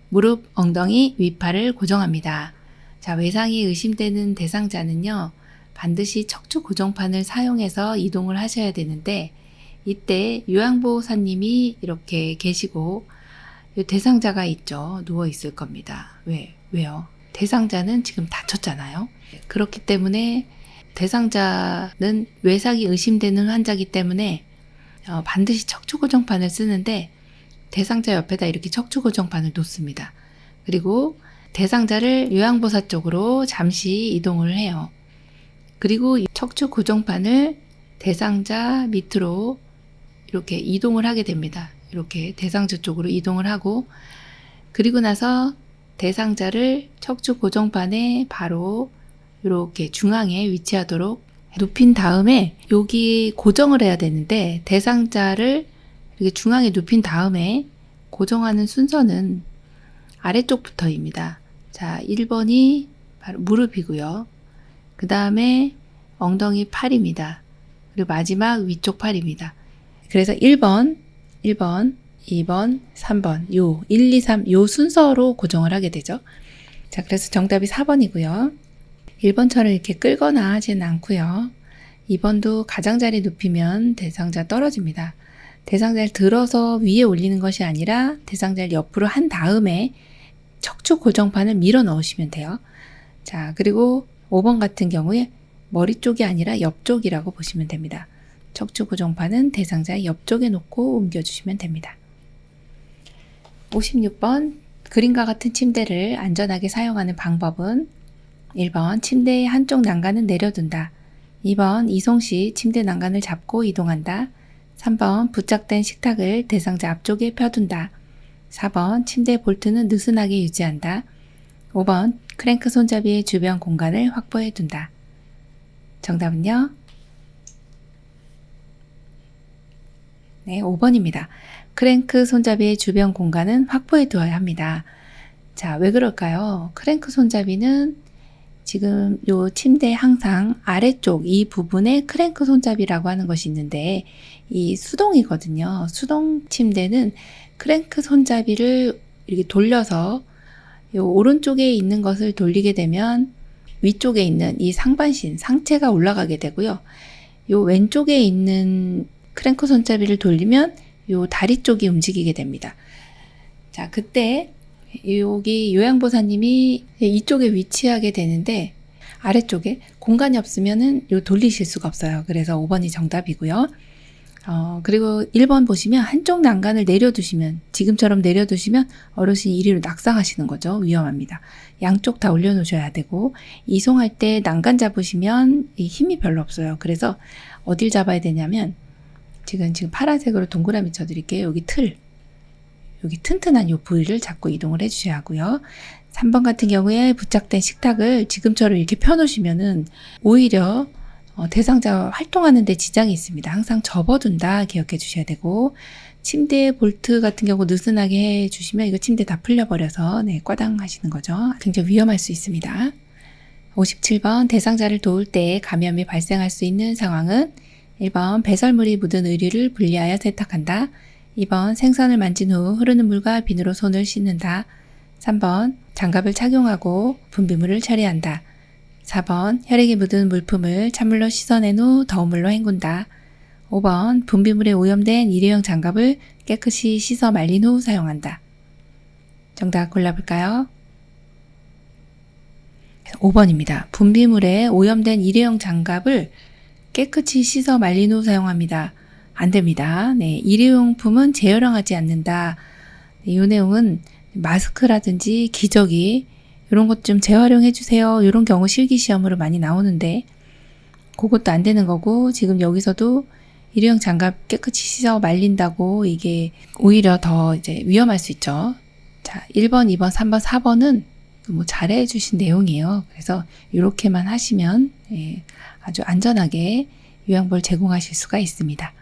무릎, 엉덩이, 위팔을 고정합니다. 자, 외상이 의심되는 대상자는요, 반드시 척추 고정판을 사용해서 이동을 하셔야 되는데, 이때 요양보호사님이 이렇게 계시고, 대상자가 있죠. 누워 있을 겁니다. 왜요? 대상자는 지금 다쳤잖아요. 그렇기 때문에 대상자는 외상이 의심되는 환자이기 때문에 반드시 척추 고정판을 쓰는데 대상자 옆에다 이렇게 척추 고정판을 놓습니다. 그리고 대상자를 요양보호사 쪽으로 잠시 이동을 해요. 그리고 척추 고정판을 대상자 밑으로 이렇게 이동을 하게 됩니다. 이렇게 대상자 쪽으로 이동을 하고, 그리고 나서 대상자를 척추 고정판에 바로 이렇게 중앙에 위치하도록 눕힌 다음에 여기 고정을 해야 되는데, 대상자를 이렇게 중앙에 눕힌 다음에 고정하는 순서는 아래쪽부터입니다. 자, 1번이 바로 무릎이고요. 그 다음에 엉덩이 팔입니다. 그리고 마지막 위쪽 팔입니다. 그래서 1번, 2번, 3번, 요 1, 2, 3 요 순서로 고정을 하게 되죠. 자, 그래서 정답이 4번이고요. 1번처럼 이렇게 끌거나 하지는 않고요. 2번도 가장자리 눕히면 대상자 떨어집니다. 대상자를 들어서 위에 올리는 것이 아니라 대상자를 옆으로 한 다음에 척추 고정판을 밀어 넣으시면 돼요. 자, 그리고 5번 같은 경우에 머리 쪽이 아니라 옆쪽이라고 보시면 됩니다. 척추 고정판은 대상자 옆쪽에 놓고 옮겨주시면 됩니다. 56번 그림과 같은 침대를 안전하게 사용하는 방법은 1번 침대의 한쪽 난간은 내려둔다. 2번 이송 시 침대 난간을 잡고 이동한다. 3번 부착된 식탁을 대상자 앞쪽에 펴둔다. 4번 침대 볼트는 느슨하게 유지한다. 5번 크랭크 손잡이의 주변 공간을 확보해 둔다. 정답은요? 네, 5번입니다. 크랭크 손잡이의 주변 공간은 확보해 두어야 합니다. 자, 왜 그럴까요? 크랭크 손잡이는 지금 요 침대 항상 아래쪽 이 부분에 크랭크 손잡이라고 하는 것이 있는데, 이 수동이거든요. 수동 침대는 크랭크 손잡이를 이렇게 돌려서 요 오른쪽에 있는 것을 돌리게 되면 위쪽에 있는 이 상반신, 상체가 올라가게 되고요. 요 왼쪽에 있는 크랭크 손잡이를 돌리면 요 다리 쪽이 움직이게 됩니다. 자, 그때 여기 요양보호사님이 이쪽에 위치하게 되는데 아래쪽에 공간이 없으면은 요 돌리실 수가 없어요. 그래서 5번이 정답이고요. 그리고 1번 보시면 한쪽 난간을 내려두시면, 지금처럼 내려두시면 어르신이 이리로 낙상하시는 거죠. 위험합니다. 양쪽 다 올려놓으셔야 되고, 이송할 때 난간 잡으시면 힘이 별로 없어요. 그래서 어딜 잡아야 되냐면, 지금 파란색으로 동그라미 쳐드릴게요. 여기 튼튼한 요 부위를 잡고 이동을 해주셔야 하고요. 3번 같은 경우에 부착된 식탁을 지금처럼 이렇게 펴놓으시면은 오히려 대상자 활동하는 데 지장이 있습니다. 항상 접어둔다 기억해 주셔야 되고, 침대 볼트 같은 경우 느슨하게 해주시면 이거 침대 다 풀려버려서 꽈당 하시는 거죠. 굉장히 위험할 수 있습니다. 57번 대상자를 도울 때 감염이 발생할 수 있는 상황은 1번 배설물이 묻은 의류를 분리하여 세탁한다. 2번 생선을 만진 후 흐르는 물과 비누로 손을 씻는다. 3번 장갑을 착용하고 분비물을 처리한다. 4번 혈액이 묻은 물품을 찬물로 씻어낸 후 더운 물로 헹군다. 5번 분비물에 오염된 일회용 장갑을 깨끗이 씻어 말린 후 사용한다. 정답 골라볼까요? 5번입니다. 분비물에 오염된 일회용 장갑을 깨끗이 씻어 말린 후 사용합니다. 안 됩니다. 네, 일회용품은 재활용하지 않는다. 이 내용은 마스크라든지 기저귀 이런 것 좀 재활용해 주세요. 이런 경우 실기시험으로 많이 나오는데 그것도 안 되는 거고, 지금 여기서도 일회용 장갑 깨끗이 씻어 말린다고 이게 오히려 더 이제 위험할 수 있죠. 자, 1번, 2번, 3번, 4번은 뭐 잘해 주신 내용이에요. 그래서 이렇게만 하시면 아주 안전하게 요양보를 제공하실 수가 있습니다.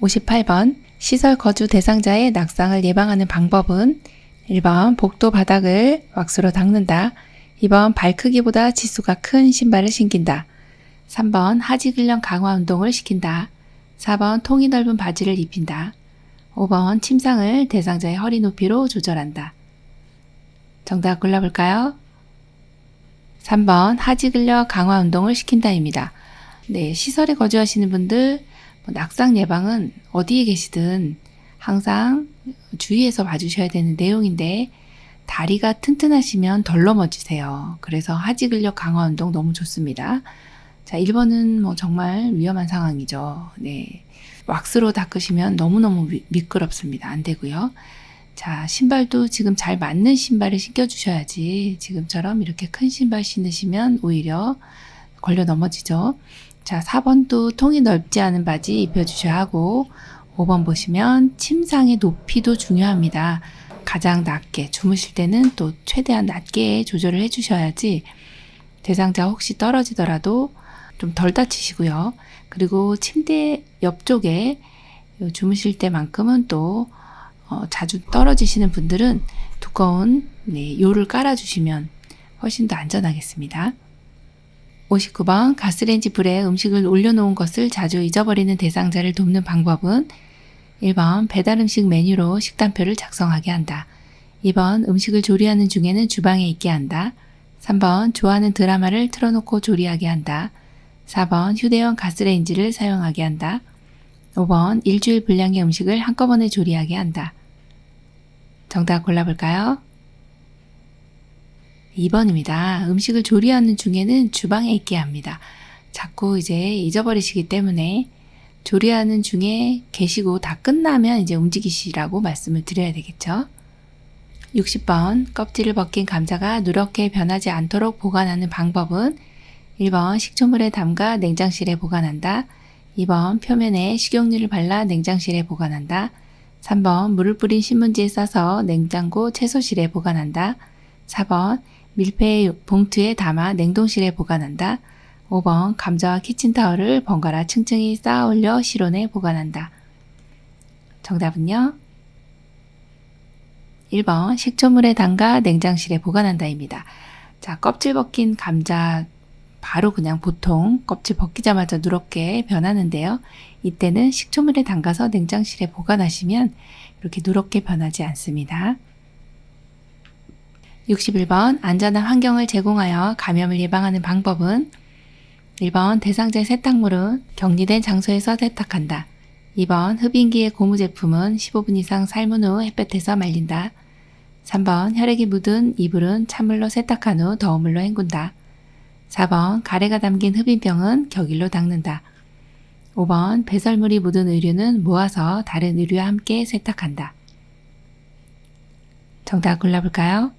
58번 시설 거주 대상자의 낙상을 예방하는 방법은 1번 복도 바닥을 왁스로 닦는다. 2번 발 크기보다 치수가 큰 신발을 신긴다. 3번 하지 근력 강화 운동을 시킨다. 4번 통이 넓은 바지를 입힌다. 5번 침상을 대상자의 허리 높이로 조절한다. 정답 골라볼까요? 3번 하지 근력 강화 운동을 시킨다입니다. 네, 시설에 거주하시는 분들 낙상 예방은 어디에 계시든 항상 주의해서 봐주셔야 되는 내용인데 다리가 튼튼하시면 덜 넘어지세요. 그래서 하지 근력 강화 운동 너무 좋습니다. 자, 1번은 뭐 정말 위험한 상황이죠. 네. 왁스로 닦으시면 너무너무 미끄럽습니다. 안 되고요. 자, 신발도 지금 잘 맞는 신발을 신겨주셔야지 지금처럼 이렇게 큰 신발 신으시면 오히려 걸려 넘어지죠. 자, 4번도 통이 넓지 않은 바지 입혀주셔야 하고 5번 보시면 침상의 높이도 중요합니다. 가장 낮게 주무실 때는 또 최대한 낮게 조절을 해주셔야지 대상자 혹시 떨어지더라도 좀 덜 다치시고요. 그리고 침대 옆쪽에 주무실 때만큼은 또 자주 떨어지시는 분들은 두꺼운 요를 깔아주시면 훨씬 더 안전하겠습니다. 59번 가스레인지 불에 음식을 올려놓은 것을 자주 잊어버리는 대상자를 돕는 방법은 1번 배달 음식 메뉴로 식단표를 작성하게 한다. 2번 음식을 조리하는 중에는 주방에 있게 한다. 3번 좋아하는 드라마를 틀어놓고 조리하게 한다. 4번 휴대용 가스레인지를 사용하게 한다. 5번 일주일 분량의 음식을 한꺼번에 조리하게 한다. 정답 골라볼까요? 2번입니다. 음식을 조리하는 중에는 주방에 있게 합니다. 자꾸 이제 잊어버리시기 때문에 조리하는 중에 계시고 다 끝나면 이제 움직이시라고 말씀을 드려야 되겠죠. 60번 껍질을 벗긴 감자가 누렇게 변하지 않도록 보관하는 방법은 1번 식초물에 담가 냉장실에 보관한다. 2번 표면에 식용유를 발라 냉장실에 보관한다. 3번 물을 뿌린 신문지에 싸서 냉장고 채소실에 보관한다. 4번 밀폐 봉투에 담아 냉동실에 보관한다. 5번 감자와 키친타월을 번갈아 층층이 쌓아 올려 실온에 보관한다. 정답은요? 1번 식초물에 담가 냉장실에 보관한다입니다. 자, 껍질 벗긴 감자 바로 그냥 보통 껍질 벗기자마자 누렇게 변하는데요. 이때는 식초물에 담가서 냉장실에 보관하시면 이렇게 누렇게 변하지 않습니다. 61번 안전한 환경을 제공하여 감염을 예방하는 방법은 1번 대상자의 세탁물은 격리된 장소에서 세탁한다. 2번 흡인기의 고무 제품은 15분 이상 삶은 후 햇볕에서 말린다. 3번 혈액이 묻은 이불은 찬물로 세탁한 후 더운 물로 헹군다. 4번 가래가 담긴 흡인병은 격일로 닦는다. 5번 배설물이 묻은 의류는 모아서 다른 의류와 함께 세탁한다. 정답 골라볼까요?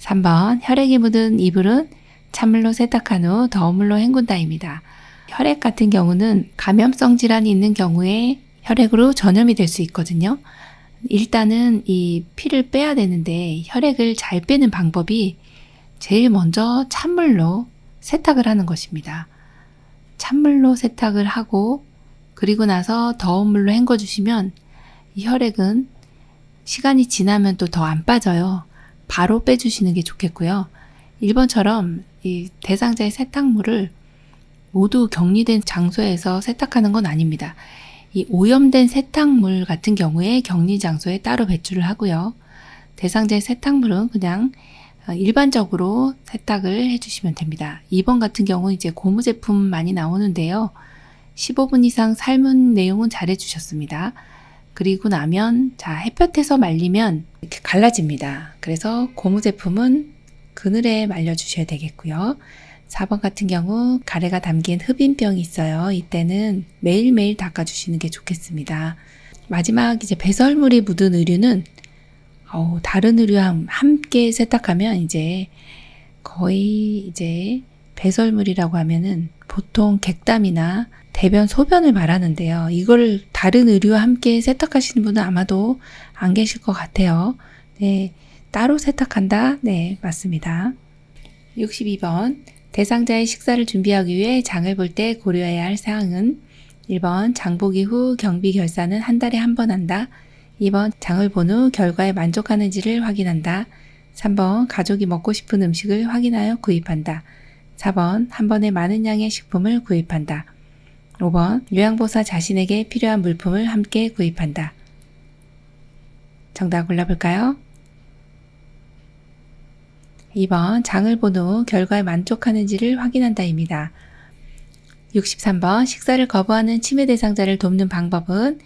3번 혈액이 묻은 이불은 찬물로 세탁한 후 더운 물로 헹군다입니다. 혈액 같은 경우는 감염성 질환이 있는 경우에 혈액으로 전염이 될 수 있거든요. 일단은 이 피를 빼야 되는데 혈액을 잘 빼는 방법이 제일 먼저 찬물로 세탁을 하는 것입니다. 찬물로 세탁을 하고 그리고 나서 더운 물로 헹궈주시면 이 혈액은 시간이 지나면 또 더 안 빠져요. 바로 빼주시는 게 좋겠고요. 1번처럼 이 대상자의 세탁물을 모두 격리된 장소에서 세탁하는 건 아닙니다. 이 오염된 세탁물 같은 경우에 격리 장소에 따로 배출을 하고요. 대상자의 세탁물은 그냥 일반적으로 세탁을 해주시면 됩니다. 2번 같은 경우 이제 고무 제품 많이 나오는데요. 15분 이상 삶은 내용은 잘 해주셨습니다. 그리고 나면 자 햇볕에서 말리면 이렇게 갈라집니다. 그래서 고무 제품은 그늘에 말려주셔야 되겠고요. 4번 같은 경우 가래가 담긴 흡인병이 있어요. 이때는 매일매일 닦아주시는 게 좋겠습니다. 마지막 이제 배설물이 묻은 의류는 다른 의류와 함께 세탁하면 이제 거의 이제 배설물이라고 하면은 보통 객담이나 대변, 소변을 말하는데요. 이걸 다른 의류와 함께 세탁하시는 분은 아마도 안 계실 것 같아요. 네, 따로 세탁한다? 네, 맞습니다. 62번. 대상자의 식사를 준비하기 위해 장을 볼 때 고려해야 할 사항은 1번 장보기 후 경비 결산은 한 달에 한 번 한다. 2번 장을 본 후 결과에 만족하는지를 확인한다. 3번 가족이 먹고 싶은 음식을 확인하여 구입한다. 4번 한 번에 많은 양의 식품을 구입한다. 5번 요양보사 자신에게 필요한 물품을 함께 구입한다. 정답 골라볼까요? 2번 장을 본 후 결과에 만족하는지를 확인한다입니다. 63번 식사를 거부하는 치매 대상자를 돕는 방법은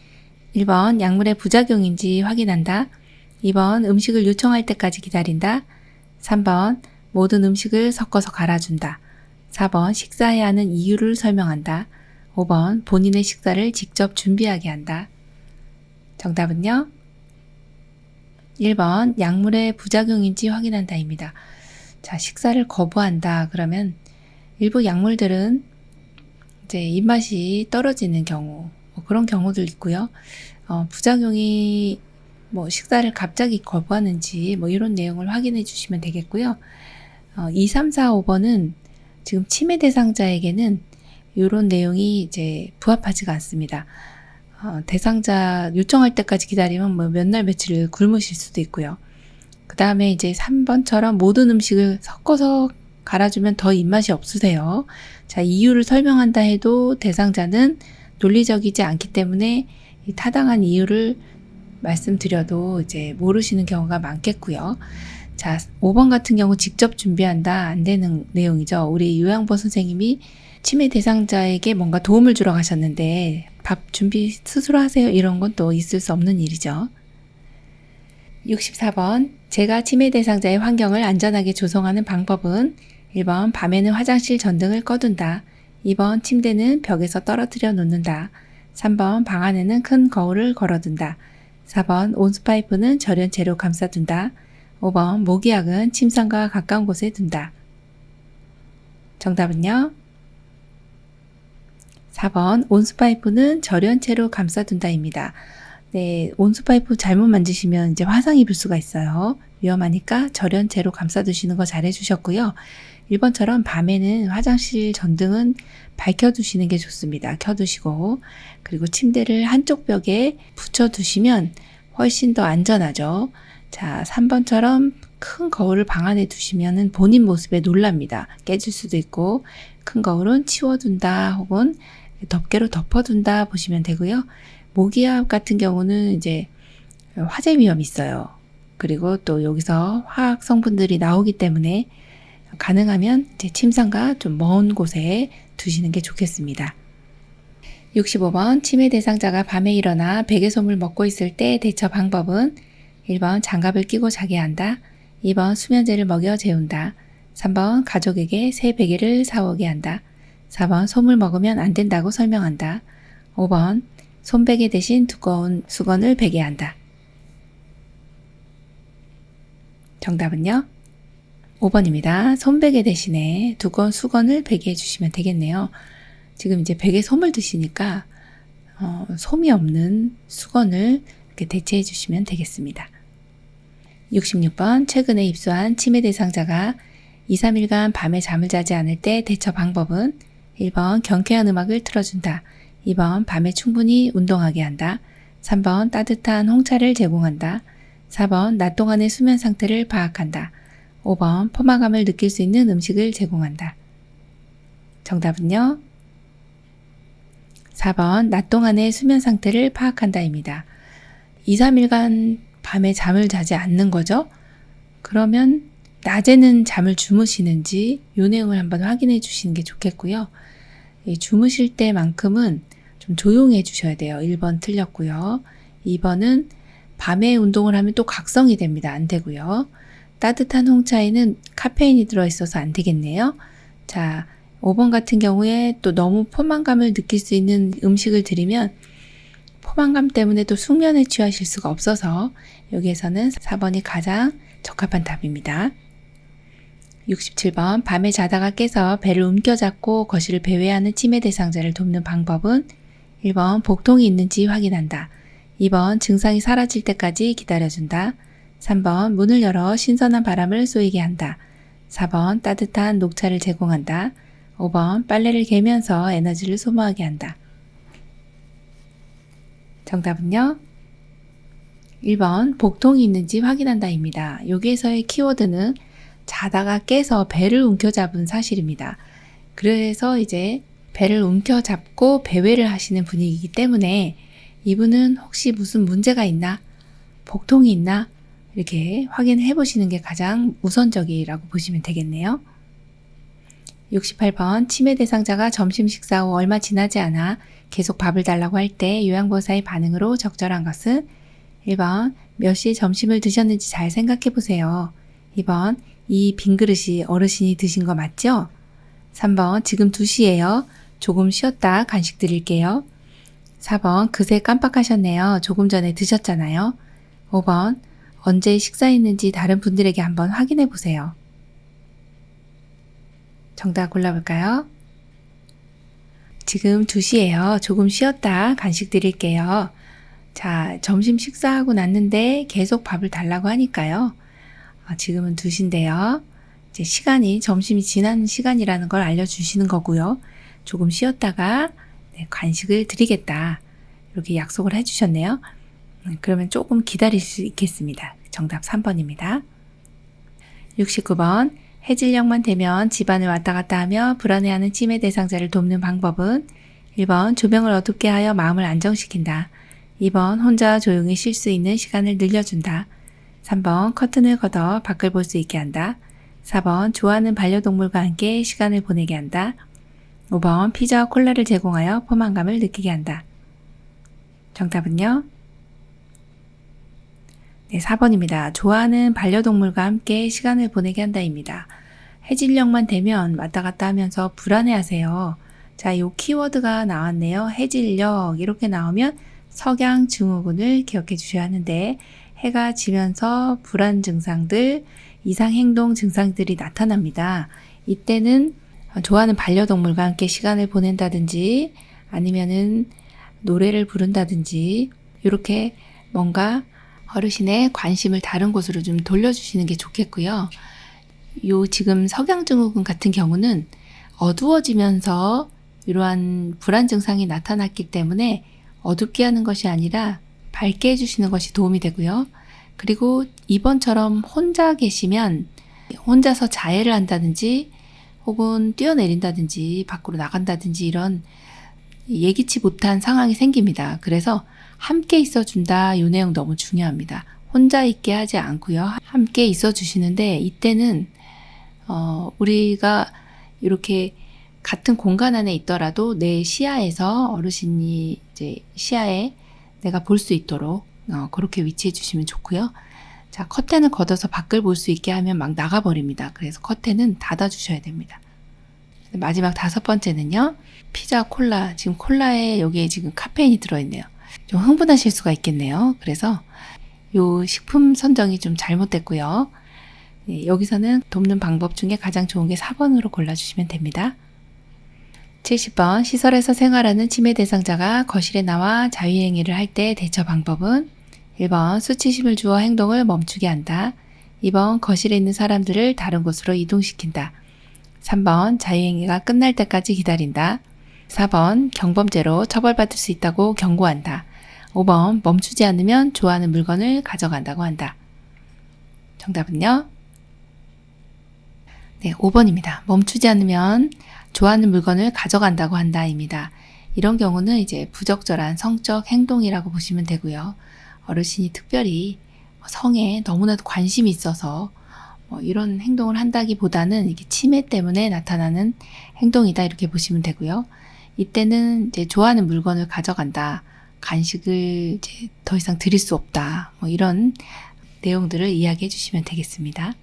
1번 약물의 부작용인지 확인한다. 2번 음식을 요청할 때까지 기다린다. 3번 모든 음식을 섞어서 갈아준다. 4번 식사해야 하는 이유를 설명한다. 5번 본인의 식사를 직접 준비하게 한다. 정답은요? 1번 약물의 부작용인지 확인한다입니다. 자, 식사를 거부한다 그러면 일부 약물들은 이제 입맛이 떨어지는 경우 그런 경우들 있고요. 부작용이 식사를 갑자기 거부하는지 이런 내용을 확인해 주시면 되겠고요. 2, 3, 4, 5번은 지금 치매 대상자에게는 이런 내용이 이제 부합하지가 않습니다. 대상자 요청할 때까지 기다리면 몇 날 며칠을 굶으실 수도 있고요. 그 다음에 이제 3번처럼 모든 음식을 섞어서 갈아주면 더 입맛이 없으세요. 자, 이유를 설명한다 해도 대상자는 논리적이지 않기 때문에 타당한 이유를 말씀드려도 이제 모르시는 경우가 많겠고요. 자, 5번 같은 경우 직접 준비한다 안 되는 내용이죠. 우리 요양보 선생님이 치매 대상자에게 뭔가 도움을 주러 가셨는데 밥 준비 스스로 하세요 이런 건 또 있을 수 없는 일이죠. 64번 제가 치매 대상자의 환경을 안전하게 조성하는 방법은 1번 밤에는 화장실 전등을 꺼둔다. 2번 침대는 벽에서 떨어뜨려 놓는다. 3번 방 안에는 큰 거울을 걸어둔다. 4번 온수파이프는 절연체로 감싸둔다. 5번 모기약은 침상과 가까운 곳에 둔다. 정답은요? 4번 온수파이프는 절연체로 감싸둔다입니다. 네, 온수파이프 잘못 만지시면 이제 화상 입을 수가 있어요. 위험하니까 절연체로 감싸두시는 거 잘 해주셨고요. 1번처럼 밤에는 화장실 전등은 밝혀두시는 게 좋습니다. 켜두시고 그리고 침대를 한쪽 벽에 붙여두시면 훨씬 더 안전하죠. 자, 3번처럼 큰 거울을 방 안에 두시면 본인 모습에 놀랍니다. 깨질 수도 있고 큰 거울은 치워둔다 혹은 덮개로 덮어둔다 보시면 되고요. 모기압 같은 경우는 이제 화재 위험이 있어요. 그리고 또 여기서 화학 성분들이 나오기 때문에 가능하면 이제 침상과 좀 먼 곳에 두시는 게 좋겠습니다. 65번 치매 대상자가 밤에 일어나 베개솜을 먹고 있을 때 대처 방법은 1번 장갑을 끼고 자게 한다. 2번 수면제를 먹여 재운다. 3번 가족에게 새 베개를 사오게 한다. 4번 솜을 먹으면 안 된다고 설명한다. 5번 솜베개 대신 두꺼운 수건을 베게 한다. 정답은요? 5번입니다. 솜베개 대신에 두꺼운 수건을 베게 해주시면 되겠네요. 지금 이제 베개 솜을 드시니까 솜이 없는 수건을 이렇게 대체해 주시면 되겠습니다. 66번 최근에 입소한 치매 대상자가 2, 3일간 밤에 잠을 자지 않을 때 대처 방법은 1번 경쾌한 음악을 틀어준다. 2번 밤에 충분히 운동하게 한다. 3번 따뜻한 홍차를 제공한다. 4번 낮 동안의 수면 상태를 파악한다. 5번 포만감을 느낄 수 있는 음식을 제공한다. 정답은요? 4번 낮 동안의 수면 상태를 파악한다입니다. 2, 3일간 밤에 잠을 자지 않는 거죠? 그러면 낮에는 잠을 주무시는지 이 내용을 한번 확인해 주시는 게 좋겠고요. 주무실 때만큼은 좀 조용히 해주셔야 돼요. 1번 틀렸고요. 2번은 밤에 운동을 하면 또 각성이 됩니다. 안 되고요. 따뜻한 홍차에는 카페인이 들어있어서 안 되겠네요. 자, 5번 같은 경우에 또 너무 포만감을 느낄 수 있는 음식을 드리면 포만감 때문에 또 숙면에 취하실 수가 없어서 여기에서는 4번이 가장 적합한 답입니다. 67번 밤에 자다가 깨서 배를 움켜잡고 거실을 배회하는 치매 대상자를 돕는 방법은 1번 복통이 있는지 확인한다. 2번 증상이 사라질 때까지 기다려준다. 3번 문을 열어 신선한 바람을 쏘이게 한다. 4번 따뜻한 녹차를 제공한다. 5번 빨래를 개면서 에너지를 소모하게 한다. 정답은요? 1번 복통이 있는지 확인한다입니다. 여기에서의 키워드는 자다가 깨서 배를 움켜잡은 사실입니다. 그래서 이제 배를 움켜잡고 배회를 하시는 분이기 때문에 이분은 혹시 무슨 문제가 있나? 복통이 있나? 이렇게 확인해 보시는 게 가장 우선적이라고 보시면 되겠네요. 68번 치매 대상자가 점심 식사 후 얼마 지나지 않아 계속 밥을 달라고 할 때 요양보호사의 반응으로 적절한 것은 1번 몇 시에 점심을 드셨는지 잘 생각해 보세요. 2번 이 빈 그릇이 어르신이 드신 거 맞죠? 3번 지금 2시예요. 조금 쉬었다 간식 드릴게요. 4번 그새 깜빡하셨네요. 조금 전에 드셨잖아요. 5번 언제 식사했는지 다른 분들에게 한번 확인해 보세요. 정답 골라볼까요? 지금 2시예요. 조금 쉬었다 간식 드릴게요. 자, 점심 식사하고 났는데 계속 밥을 달라고 하니까요. 지금은 2시인데요. 이제 시간이 점심이 지난 시간이라는 걸 알려주시는 거고요. 조금 쉬었다가 간식을 드리겠다. 이렇게 약속을 해주셨네요. 그러면 조금 기다릴 수 있겠습니다. 정답 3번입니다. 69번 해질녘만 되면 집안을 왔다 갔다 하며 불안해하는 치매 대상자를 돕는 방법은 1번 조명을 어둡게 하여 마음을 안정시킨다. 2번 혼자 조용히 쉴 수 있는 시간을 늘려준다. 3번 커튼을 걷어 밖을 볼 수 있게 한다. 4번 좋아하는 반려동물과 함께 시간을 보내게 한다. 5번 피자와 콜라를 제공하여 포만감을 느끼게 한다. 정답은요? 네, 4번입니다. 좋아하는 반려동물과 함께 시간을 보내게 한다입니다. 해질녘만 되면 왔다 갔다 하면서 불안해하세요. 자, 요 키워드가 나왔네요. 해질녘 이렇게 나오면 석양 증후군을 기억해 주셔야 하는데 해가 지면서 불안 증상들, 이상 행동 증상들이 나타납니다. 이때는 좋아하는 반려동물과 함께 시간을 보낸다든지 아니면은 노래를 부른다든지 이렇게 뭔가 어르신의 관심을 다른 곳으로 좀 돌려주시는 게 좋겠고요. 요 지금 석양증후군 같은 경우는 어두워지면서 이러한 불안 증상이 나타났기 때문에 어둡게 하는 것이 아니라 밝게 해주시는 것이 도움이 되고요. 그리고 이번처럼 혼자 계시면 혼자서 자해를 한다든지 혹은 뛰어내린다든지 밖으로 나간다든지 이런 예기치 못한 상황이 생깁니다. 그래서 함께 있어준다. 이 내용 너무 중요합니다. 혼자 있게 하지 않고요. 함께 있어주시는데 이때는 우리가 이렇게 같은 공간 안에 있더라도 내 시야에서 어르신이 이제 시야에 내가 볼 수 있도록 그렇게 위치해 주시면 좋고요. 자, 커튼을 걷어서 밖을 볼 수 있게 하면 막 나가버립니다. 그래서 커튼은 닫아 주셔야 됩니다. 마지막 5번째는요. 피자, 콜라. 지금 콜라에 여기에 지금 카페인이 들어있네요. 좀 흥분하실 수가 있겠네요. 그래서 요 식품 선정이 좀 잘못됐고요. 네, 여기서는 돕는 방법 중에 가장 좋은 게 4번으로 골라주시면 됩니다. 70번 시설에서 생활하는 치매 대상자가 거실에 나와 자유행위를 할 때 대처 방법은 1번 수치심을 주어 행동을 멈추게 한다. 2번 거실에 있는 사람들을 다른 곳으로 이동시킨다. 3번 자유행위가 끝날 때까지 기다린다. 4번 경범죄로 처벌받을 수 있다고 경고한다. 5번 멈추지 않으면 좋아하는 물건을 가져간다고 한다. 정답은요? 네, 5번입니다. 멈추지 않으면 좋아하는 물건을 가져간다고 한다입니다. 이런 경우는 이제 부적절한 성적 행동이라고 보시면 되고요. 어르신이 특별히 성에 너무나도 관심이 있어서 이런 행동을 한다기보다는 이게 치매 때문에 나타나는 행동이다 이렇게 보시면 되고요. 이때는 이제 좋아하는 물건을 가져간다. 간식을 이제 더 이상 드릴 수 없다. 이런 내용들을 이야기해 주시면 되겠습니다.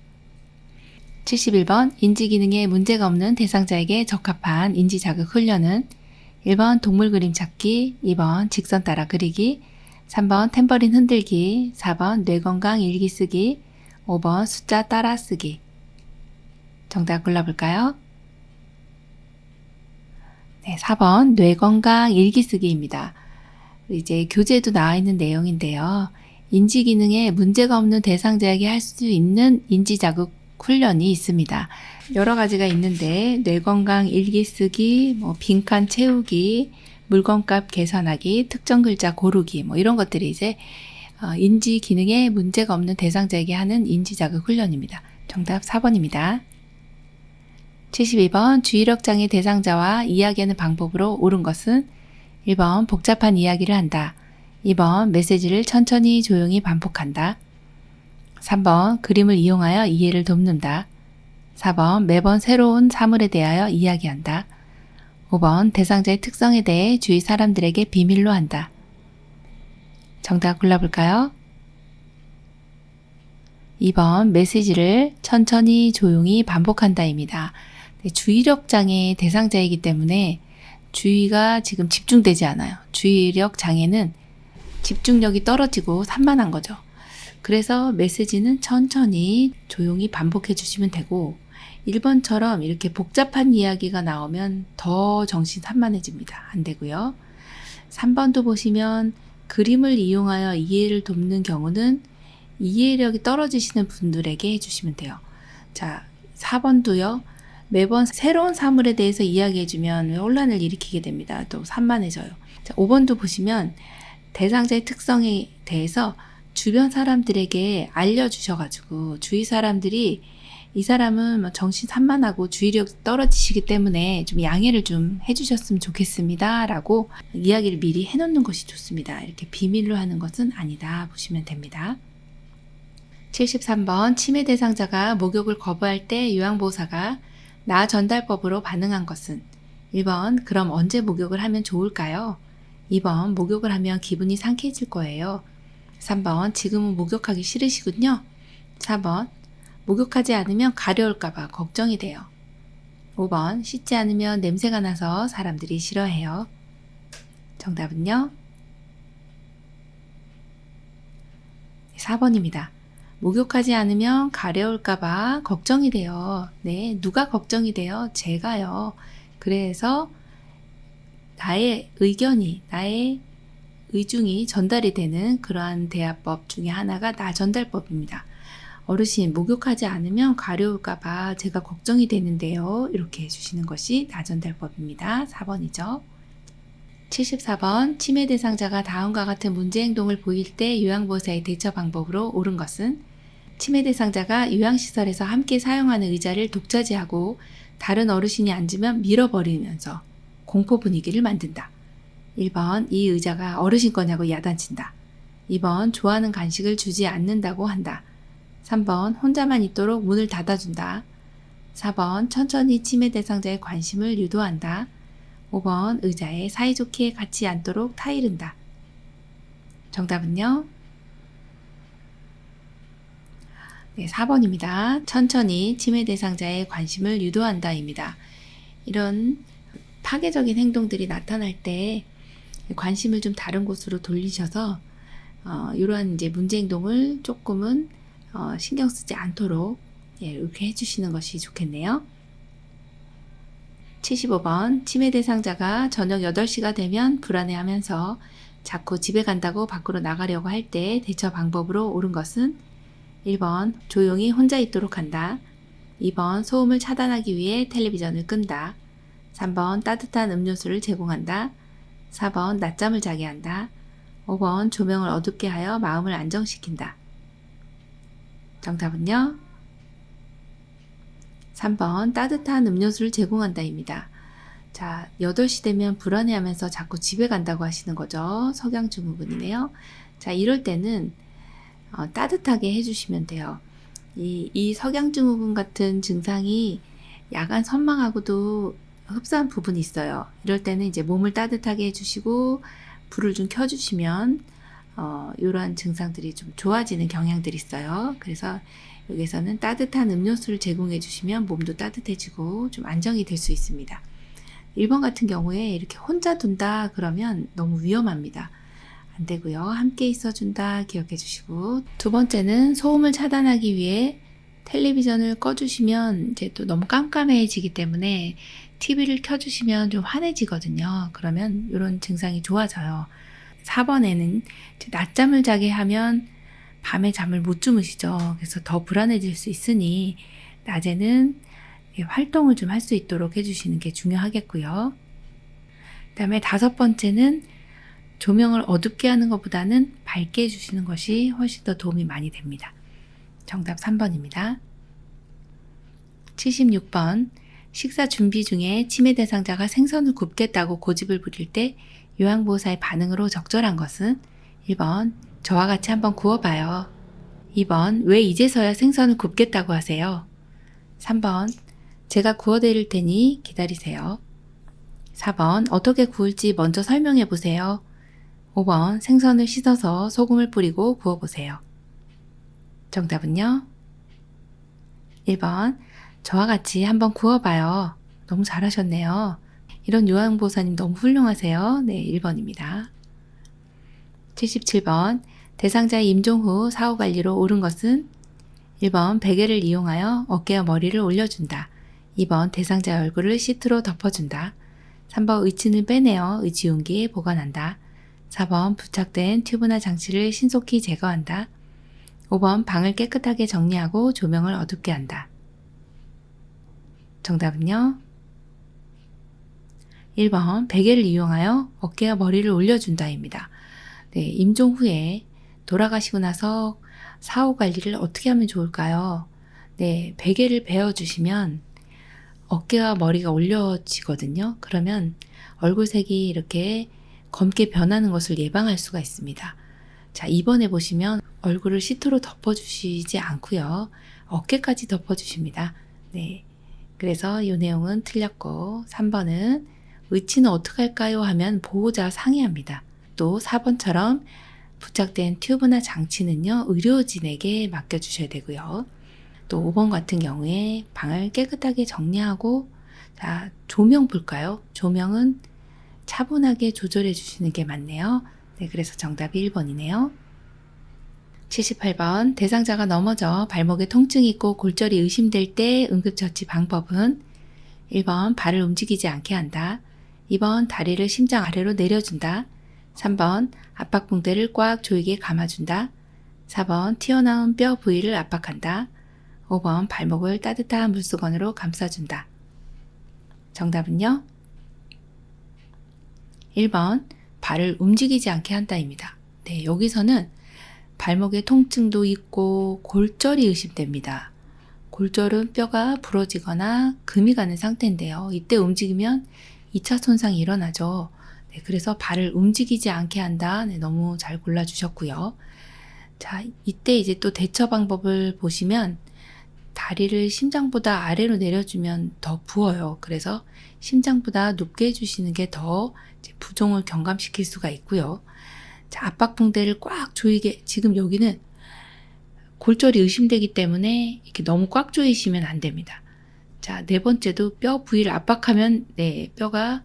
71번 인지기능에 문제가 없는 대상자에게 적합한 인지자극 훈련은 1번 동물 그림 찾기, 2번 직선 따라 그리기, 3번 탬버린 흔들기, 4번 뇌건강 일기 쓰기, 5번 숫자 따라 쓰기. 정답 골라볼까요? 네, 4번 뇌건강 일기쓰기입니다. 이제 교재에도 나와 있는 내용인데요. 인지 기능에 문제가 없는 대상자에게 할 수 있는 인지자극 훈련이 있습니다. 여러 가지가 있는데 뇌건강 일기쓰기, 빈칸 채우기, 물건값 계산하기, 특정 글자 고르기 이런 것들이 이제 인지 기능에 문제가 없는 대상자에게 하는 인지자극 훈련입니다. 정답 4번입니다. 72번 주의력 장애 대상자와 이야기하는 방법으로 옳은 것은 1번 복잡한 이야기를 한다. 2번 메시지를 천천히 조용히 반복한다. 3번 그림을 이용하여 이해를 돕는다. 4번 매번 새로운 사물에 대하여 이야기한다. 5번 대상자의 특성에 대해 주위 사람들에게 비밀로 한다. 정답 골라볼까요? 2번 메시지를 천천히 조용히 반복한다입니다. 주의력 장애 대상자이기 때문에 주의가 지금 집중되지 않아요. 주의력 장애는 집중력이 떨어지고 산만한 거죠. 그래서 메시지는 천천히 조용히 반복해 주시면 되고 1번처럼 이렇게 복잡한 이야기가 나오면 더 정신 산만해집니다. 안 되고요. 3번도 보시면 그림을 이용하여 이해를 돕는 경우는 이해력이 떨어지시는 분들에게 해주시면 돼요. 자, 4번도요. 매번 새로운 사물에 대해서 이야기해주면 혼란을 일으키게 됩니다. 또 산만해져요. 자, 5번도 보시면 대상자의 특성에 대해서 주변 사람들에게 알려주셔가지고 주위 사람들이 이 사람은 정신 산만하고 주의력 떨어지시기 때문에 좀 양해를 좀 해주셨으면 좋겠습니다. 라고 이야기를 미리 해놓는 것이 좋습니다. 이렇게 비밀로 하는 것은 아니다 보시면 됩니다. 73번 치매 대상자가 목욕을 거부할 때 요양보호사가 나 전달법으로 반응한 것은 1번 그럼 언제 목욕을 하면 좋을까요? 2번 목욕을 하면 기분이 상쾌해질 거예요. 3번 지금은 목욕하기 싫으시군요. 4번 목욕하지 않으면 가려울까봐 걱정이 돼요. 5번 씻지 않으면 냄새가 나서 사람들이 싫어해요. 정답은요? 4번입니다. 목욕하지 않으면 가려울까봐 걱정이 돼요. 네, 누가 걱정이 돼요? 제가요. 그래서 나의 의견이, 나의 의중이 전달이 되는 그러한 대화법 중에 하나가 나 전달법입니다. 어르신, 목욕하지 않으면 가려울까봐 제가 걱정이 되는데요. 이렇게 해주시는 것이 나 전달법입니다. 4번이죠. 74번 치매 대상자가 다음과 같은 문제 행동을 보일 때 요양보호사의 대처 방법으로 옳은 것은 치매 대상자가 요양시설에서 함께 사용하는 의자를 독차지하고 다른 어르신이 앉으면 밀어버리면서 공포 분위기를 만든다. 1번 이 의자가 어르신 거냐고 야단친다. 2번 좋아하는 간식을 주지 않는다고 한다. 3번 혼자만 있도록 문을 닫아준다. 4번 천천히 치매 대상자의 관심을 유도한다. 5번 의자에 사이좋게 같이 앉도록 타이른다. 정답은요? 네, 4번입니다. 천천히 치매 대상자의 관심을 유도한다입니다. 이런 파괴적인 행동들이 나타날 때 관심을 좀 다른 곳으로 돌리셔서 이러한 이제 문제 행동을 조금은 신경 쓰지 않도록 이렇게 해주시는 것이 좋겠네요. 75번 치매 대상자가 저녁 8시가 되면 불안해하면서 자꾸 집에 간다고 밖으로 나가려고 할 때 대처 방법으로 옳은 것은 1번 조용히 혼자 있도록 한다. 2번 소음을 차단하기 위해 텔레비전을 끈다. 3번 따뜻한 음료수를 제공한다. 4번 낮잠을 자게 한다. 5번 조명을 어둡게 하여 마음을 안정시킨다. 정답은요? 3번 따뜻한 음료수를 제공한다입니다. 자, 8시 되면 불안해하면서 자꾸 집에 간다고 하시는 거죠. 석양증후군이네요. 자, 이럴 때는 따뜻하게 해주시면 돼요. 이 석양증후군 같은 증상이 야간 선망하고도 흡사한 부분이 있어요. 이럴 때는 이제 몸을 따뜻하게 해주시고 불을 좀 켜주시면 이러한 증상들이 좀 좋아지는 경향들이 있어요. 그래서 여기서는 따뜻한 음료수를 제공해 주시면 몸도 따뜻해지고 좀 안정이 될 수 있습니다. 1번 같은 경우에 이렇게 혼자 둔다 그러면 너무 위험합니다. 안 되고요. 함께 있어준다 기억해 주시고, 두 번째는 소음을 차단하기 위해 텔레비전을 꺼주시면 이제 또 너무 깜깜해지기 때문에 TV를 켜주시면 좀 환해지거든요. 그러면 이런 증상이 좋아져요. 4번에는 낮잠을 자게 하면 밤에 잠을 못 주무시죠. 그래서 더 불안해질 수 있으니 낮에는 활동을 좀 할 수 있도록 해주시는 게 중요하겠고요. 그 다음에 5번째는 조명을 어둡게 하는 것보다는 밝게 해주시는 것이 훨씬 더 도움이 많이 됩니다. 정답 3번입니다. 76번. 식사 준비 중에 치매 대상자가 생선을 굽겠다고 고집을 부릴 때 요양보호사의 반응으로 적절한 것은 1번. 저와 같이 한번 구워봐요. 2번. 왜 이제서야 생선을 굽겠다고 하세요? 3번. 제가 구워드릴 테니 기다리세요. 4번. 어떻게 구울지 먼저 설명해 보세요. 5번. 생선을 씻어서 소금을 뿌리고 구워보세요. 정답은요? 1번. 저와 같이 한번 구워봐요. 너무 잘하셨네요. 이런 요양보호사님 너무 훌륭하세요. 네, 1번입니다. 77번. 대상자의 임종 후 사후관리로 옳은 것은 1번. 베개를 이용하여 어깨와 머리를 올려준다. 2번. 대상자의 얼굴을 시트로 덮어준다. 3번. 의친을 빼내어 의치용기에 보관한다. 4번. 부착된 튜브나 장치를 신속히 제거한다. 5번. 방을 깨끗하게 정리하고 조명을 어둡게 한다. 정답은요? 1번. 베개를 이용하여 어깨와 머리를 올려준다입니다. 네, 임종 후에 돌아가시고 나서 사후 관리를 어떻게 하면 좋을까요? 네, 베개를 베어주시면 어깨와 머리가 올려지거든요. 그러면 얼굴색이 이렇게 검게 변하는 것을 예방할 수가 있습니다. 자, 2번에 보시면 얼굴을 시트로 덮어주시지 않고요. 어깨까지 덮어주십니다. 네, 그래서 이 내용은 틀렸고 3번은 의치는 어떻게 할까요? 하면 보호자와 상의합니다. 또 4번처럼 부착된 튜브나 장치는요, 의료진에게 맡겨주셔야 되고요. 또 5번 같은 경우에 방을 깨끗하게 정리하고, 자, 조명 볼까요? 조명은 차분하게 조절해 주시는 게 맞네요. 네, 그래서 정답이 1번이네요. 78번. 대상자가 넘어져 발목에 통증이 있고 골절이 의심될 때 응급처치 방법은 1번. 발을 움직이지 않게 한다. 2번. 다리를 심장 아래로 내려준다. 3번. 압박붕대를 꽉 조이게 감아준다. 4번. 튀어나온 뼈 부위를 압박한다. 5번. 발목을 따뜻한 물수건으로 감싸준다. 정답은요? 1번. 발을 움직이지 않게 한다입니다. 네, 여기서는 발목에 통증도 있고 골절이 의심됩니다. 골절은 뼈가 부러지거나 금이 가는 상태인데요. 이때 움직이면 2차 손상이 일어나죠. 네, 그래서 발을 움직이지 않게 한다. 네, 너무 잘 골라주셨고요. 자, 이때 이제 또 대처 방법을 보시면 다리를 심장보다 아래로 내려주면 더 부어요. 그래서 심장보다 높게 해주시는 게 더 부종을 경감시킬 수가 있고요. 자, 압박붕대를 꽉 조이게, 지금 여기는 골절이 의심되기 때문에 이렇게 너무 꽉 조이시면 안 됩니다. 자, 4번째도 뼈 부위를 압박하면, 네, 뼈가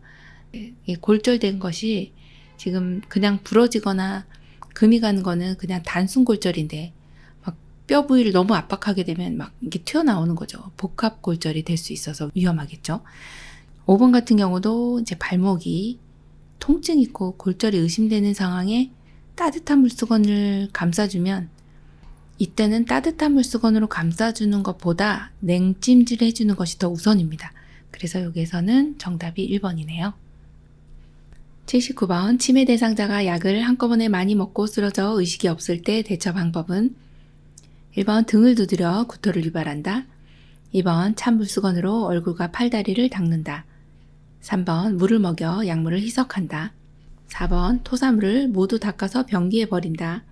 골절된 것이 지금 그냥 부러지거나 금이 가는 거는 그냥 단순 골절인데, 막 뼈 부위를 너무 압박하게 되면 막 이게 튀어나오는 거죠. 복합 골절이 될 수 있어서 위험하겠죠. 5번 같은 경우도 이제 발목이 통증 있고 골절이 의심되는 상황에 따뜻한 물수건을 감싸주면, 이때는 따뜻한 물수건으로 감싸주는 것보다 냉찜질 해주는 것이 더 우선입니다. 그래서 여기에서는 정답이 1번이네요. 79번. 치매 대상자가 약을 한꺼번에 많이 먹고 쓰러져 의식이 없을 때 대처 방법은 1번. 등을 두드려 구토를 유발한다. 2번. 찬 물수건으로 얼굴과 팔다리를 닦는다. 3번. 물을 먹여 약물을 희석한다. 4번. 토사물을 모두 닦아서 변기에 버린다.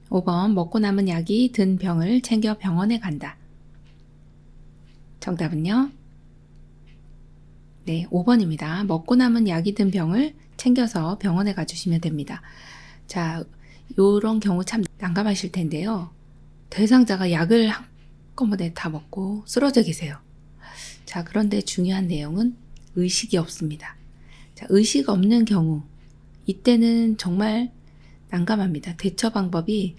5번. 먹고 남은 약이 든 병을 챙겨 병원에 간다. 정답은요? 네, 5번입니다. 먹고 남은 약이 든 병을 챙겨서 병원에 가주시면 됩니다. 자, 요런 경우 참 난감하실 텐데요. 대상자가 약을 한꺼번에 다 먹고 쓰러져 계세요. 자, 그런데 중요한 내용은 의식이 없습니다. 자, 의식 없는 경우, 이때는 정말 난감합니다. 대처 방법이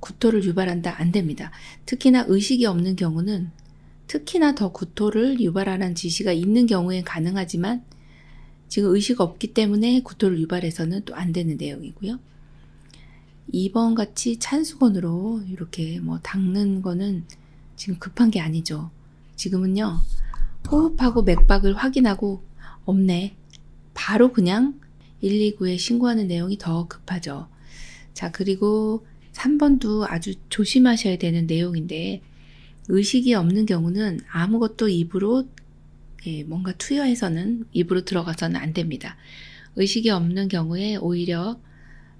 구토를 유발한다? 안 됩니다. 특히나 의식이 없는 경우는 특히나 더 구토를 유발하는 지시가 있는 경우엔 가능하지만 지금 의식 없기 때문에 구토를 유발해서는 또 안 되는 내용이고요. 2번 같이 찬수건으로 이렇게 뭐 닦는 거는 지금 급한 게 아니죠. 지금은요, 호흡하고 맥박을 확인하고 없네. 바로 그냥 119에 신고하는 내용이 더 급하죠. 자, 그리고 3번도 아주 조심하셔야 되는 내용인데, 의식이 없는 경우는 아무것도 입으로 뭔가 투여해서는 입으로 들어가서는 안 됩니다. 의식이 없는 경우에 오히려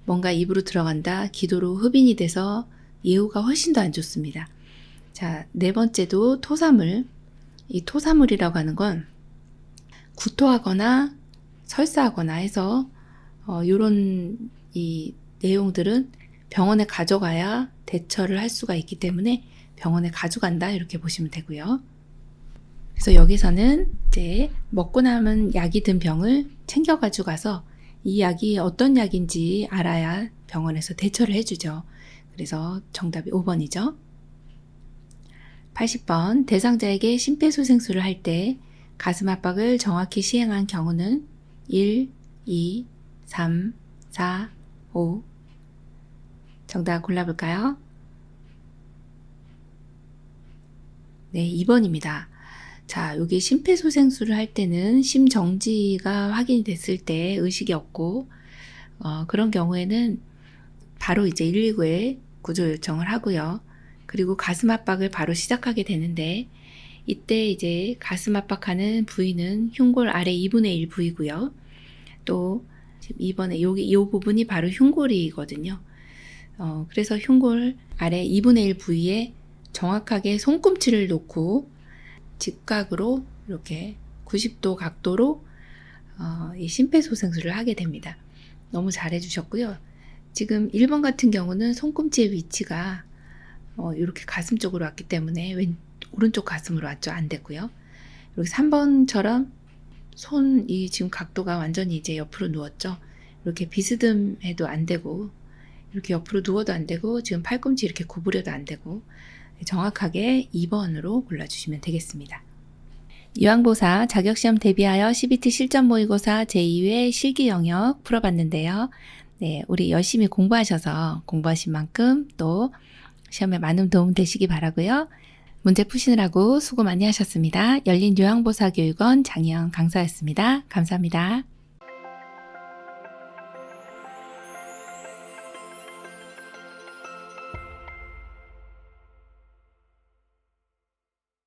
뭔가 입으로 들어간다, 기도로 흡인이 돼서 예후가 훨씬 더 안 좋습니다. 자, 4번째도 토사물. 이 토사물이라고 하는 건 구토하거나 설사하거나 해서 요런 이 내용들은 병원에 가져가야 대처를 할 수가 있기 때문에 병원에 가져간다 이렇게 보시면 되고요. 그래서 여기서는 이제 먹고 남은 약이 든 병을 챙겨 가지고 가서 이 약이 어떤 약인지 알아야 병원에서 대처를 해주죠. 그래서 정답이 5번이죠. 80번 대상자에게 심폐소생술을 할 때 가슴 압박을 정확히 시행한 경우는 1, 2, 3, 4, 5. 정답 골라볼까요? 네, 2번입니다. 자, 여기 심폐소생술을 할 때는 심정지가 확인이 됐을 때 의식이 없고 그런 경우에는 바로 이제 119에 구조 요청을 하고요. 그리고 가슴 압박을 바로 시작하게 되는데 이때 이제 가슴 압박하는 부위는 흉골 아래 2분의 1 부위고요. 또 이번에 여기 이 부분이 바로 흉골이거든요. 그래서 흉골 아래 2분의 1 부위에 정확하게 손꿈치를 놓고 직각으로 이렇게 90도 각도로 이 심폐소생술을 하게 됩니다. 너무 잘해 주셨고요. 지금 1번 같은 경우는 손꿈치의 위치가 이렇게 가슴 쪽으로 왔기 때문에 오른쪽 가슴으로 왔죠. 안 됐고요. 이렇게 3번처럼 손이 지금 각도가 완전히 이제 옆으로 누웠죠. 이렇게 비스듬해도 안 되고 이렇게 옆으로 누워도 안 되고 지금 팔꿈치 이렇게 구부려도 안 되고 정확하게 2번으로 골라주시면 되겠습니다. 유황보사 자격시험 대비하여 CBT 실전 모의고사 제2회 실기 영역 풀어봤는데요. 네, 우리 열심히 공부하셔서 공부하신 만큼 또 시험에 많은 도움 되시기 바라고요. 문제 푸시느라고 수고 많이 하셨습니다. 열린 유황보사 교육원 장희영 강사였습니다. 감사합니다.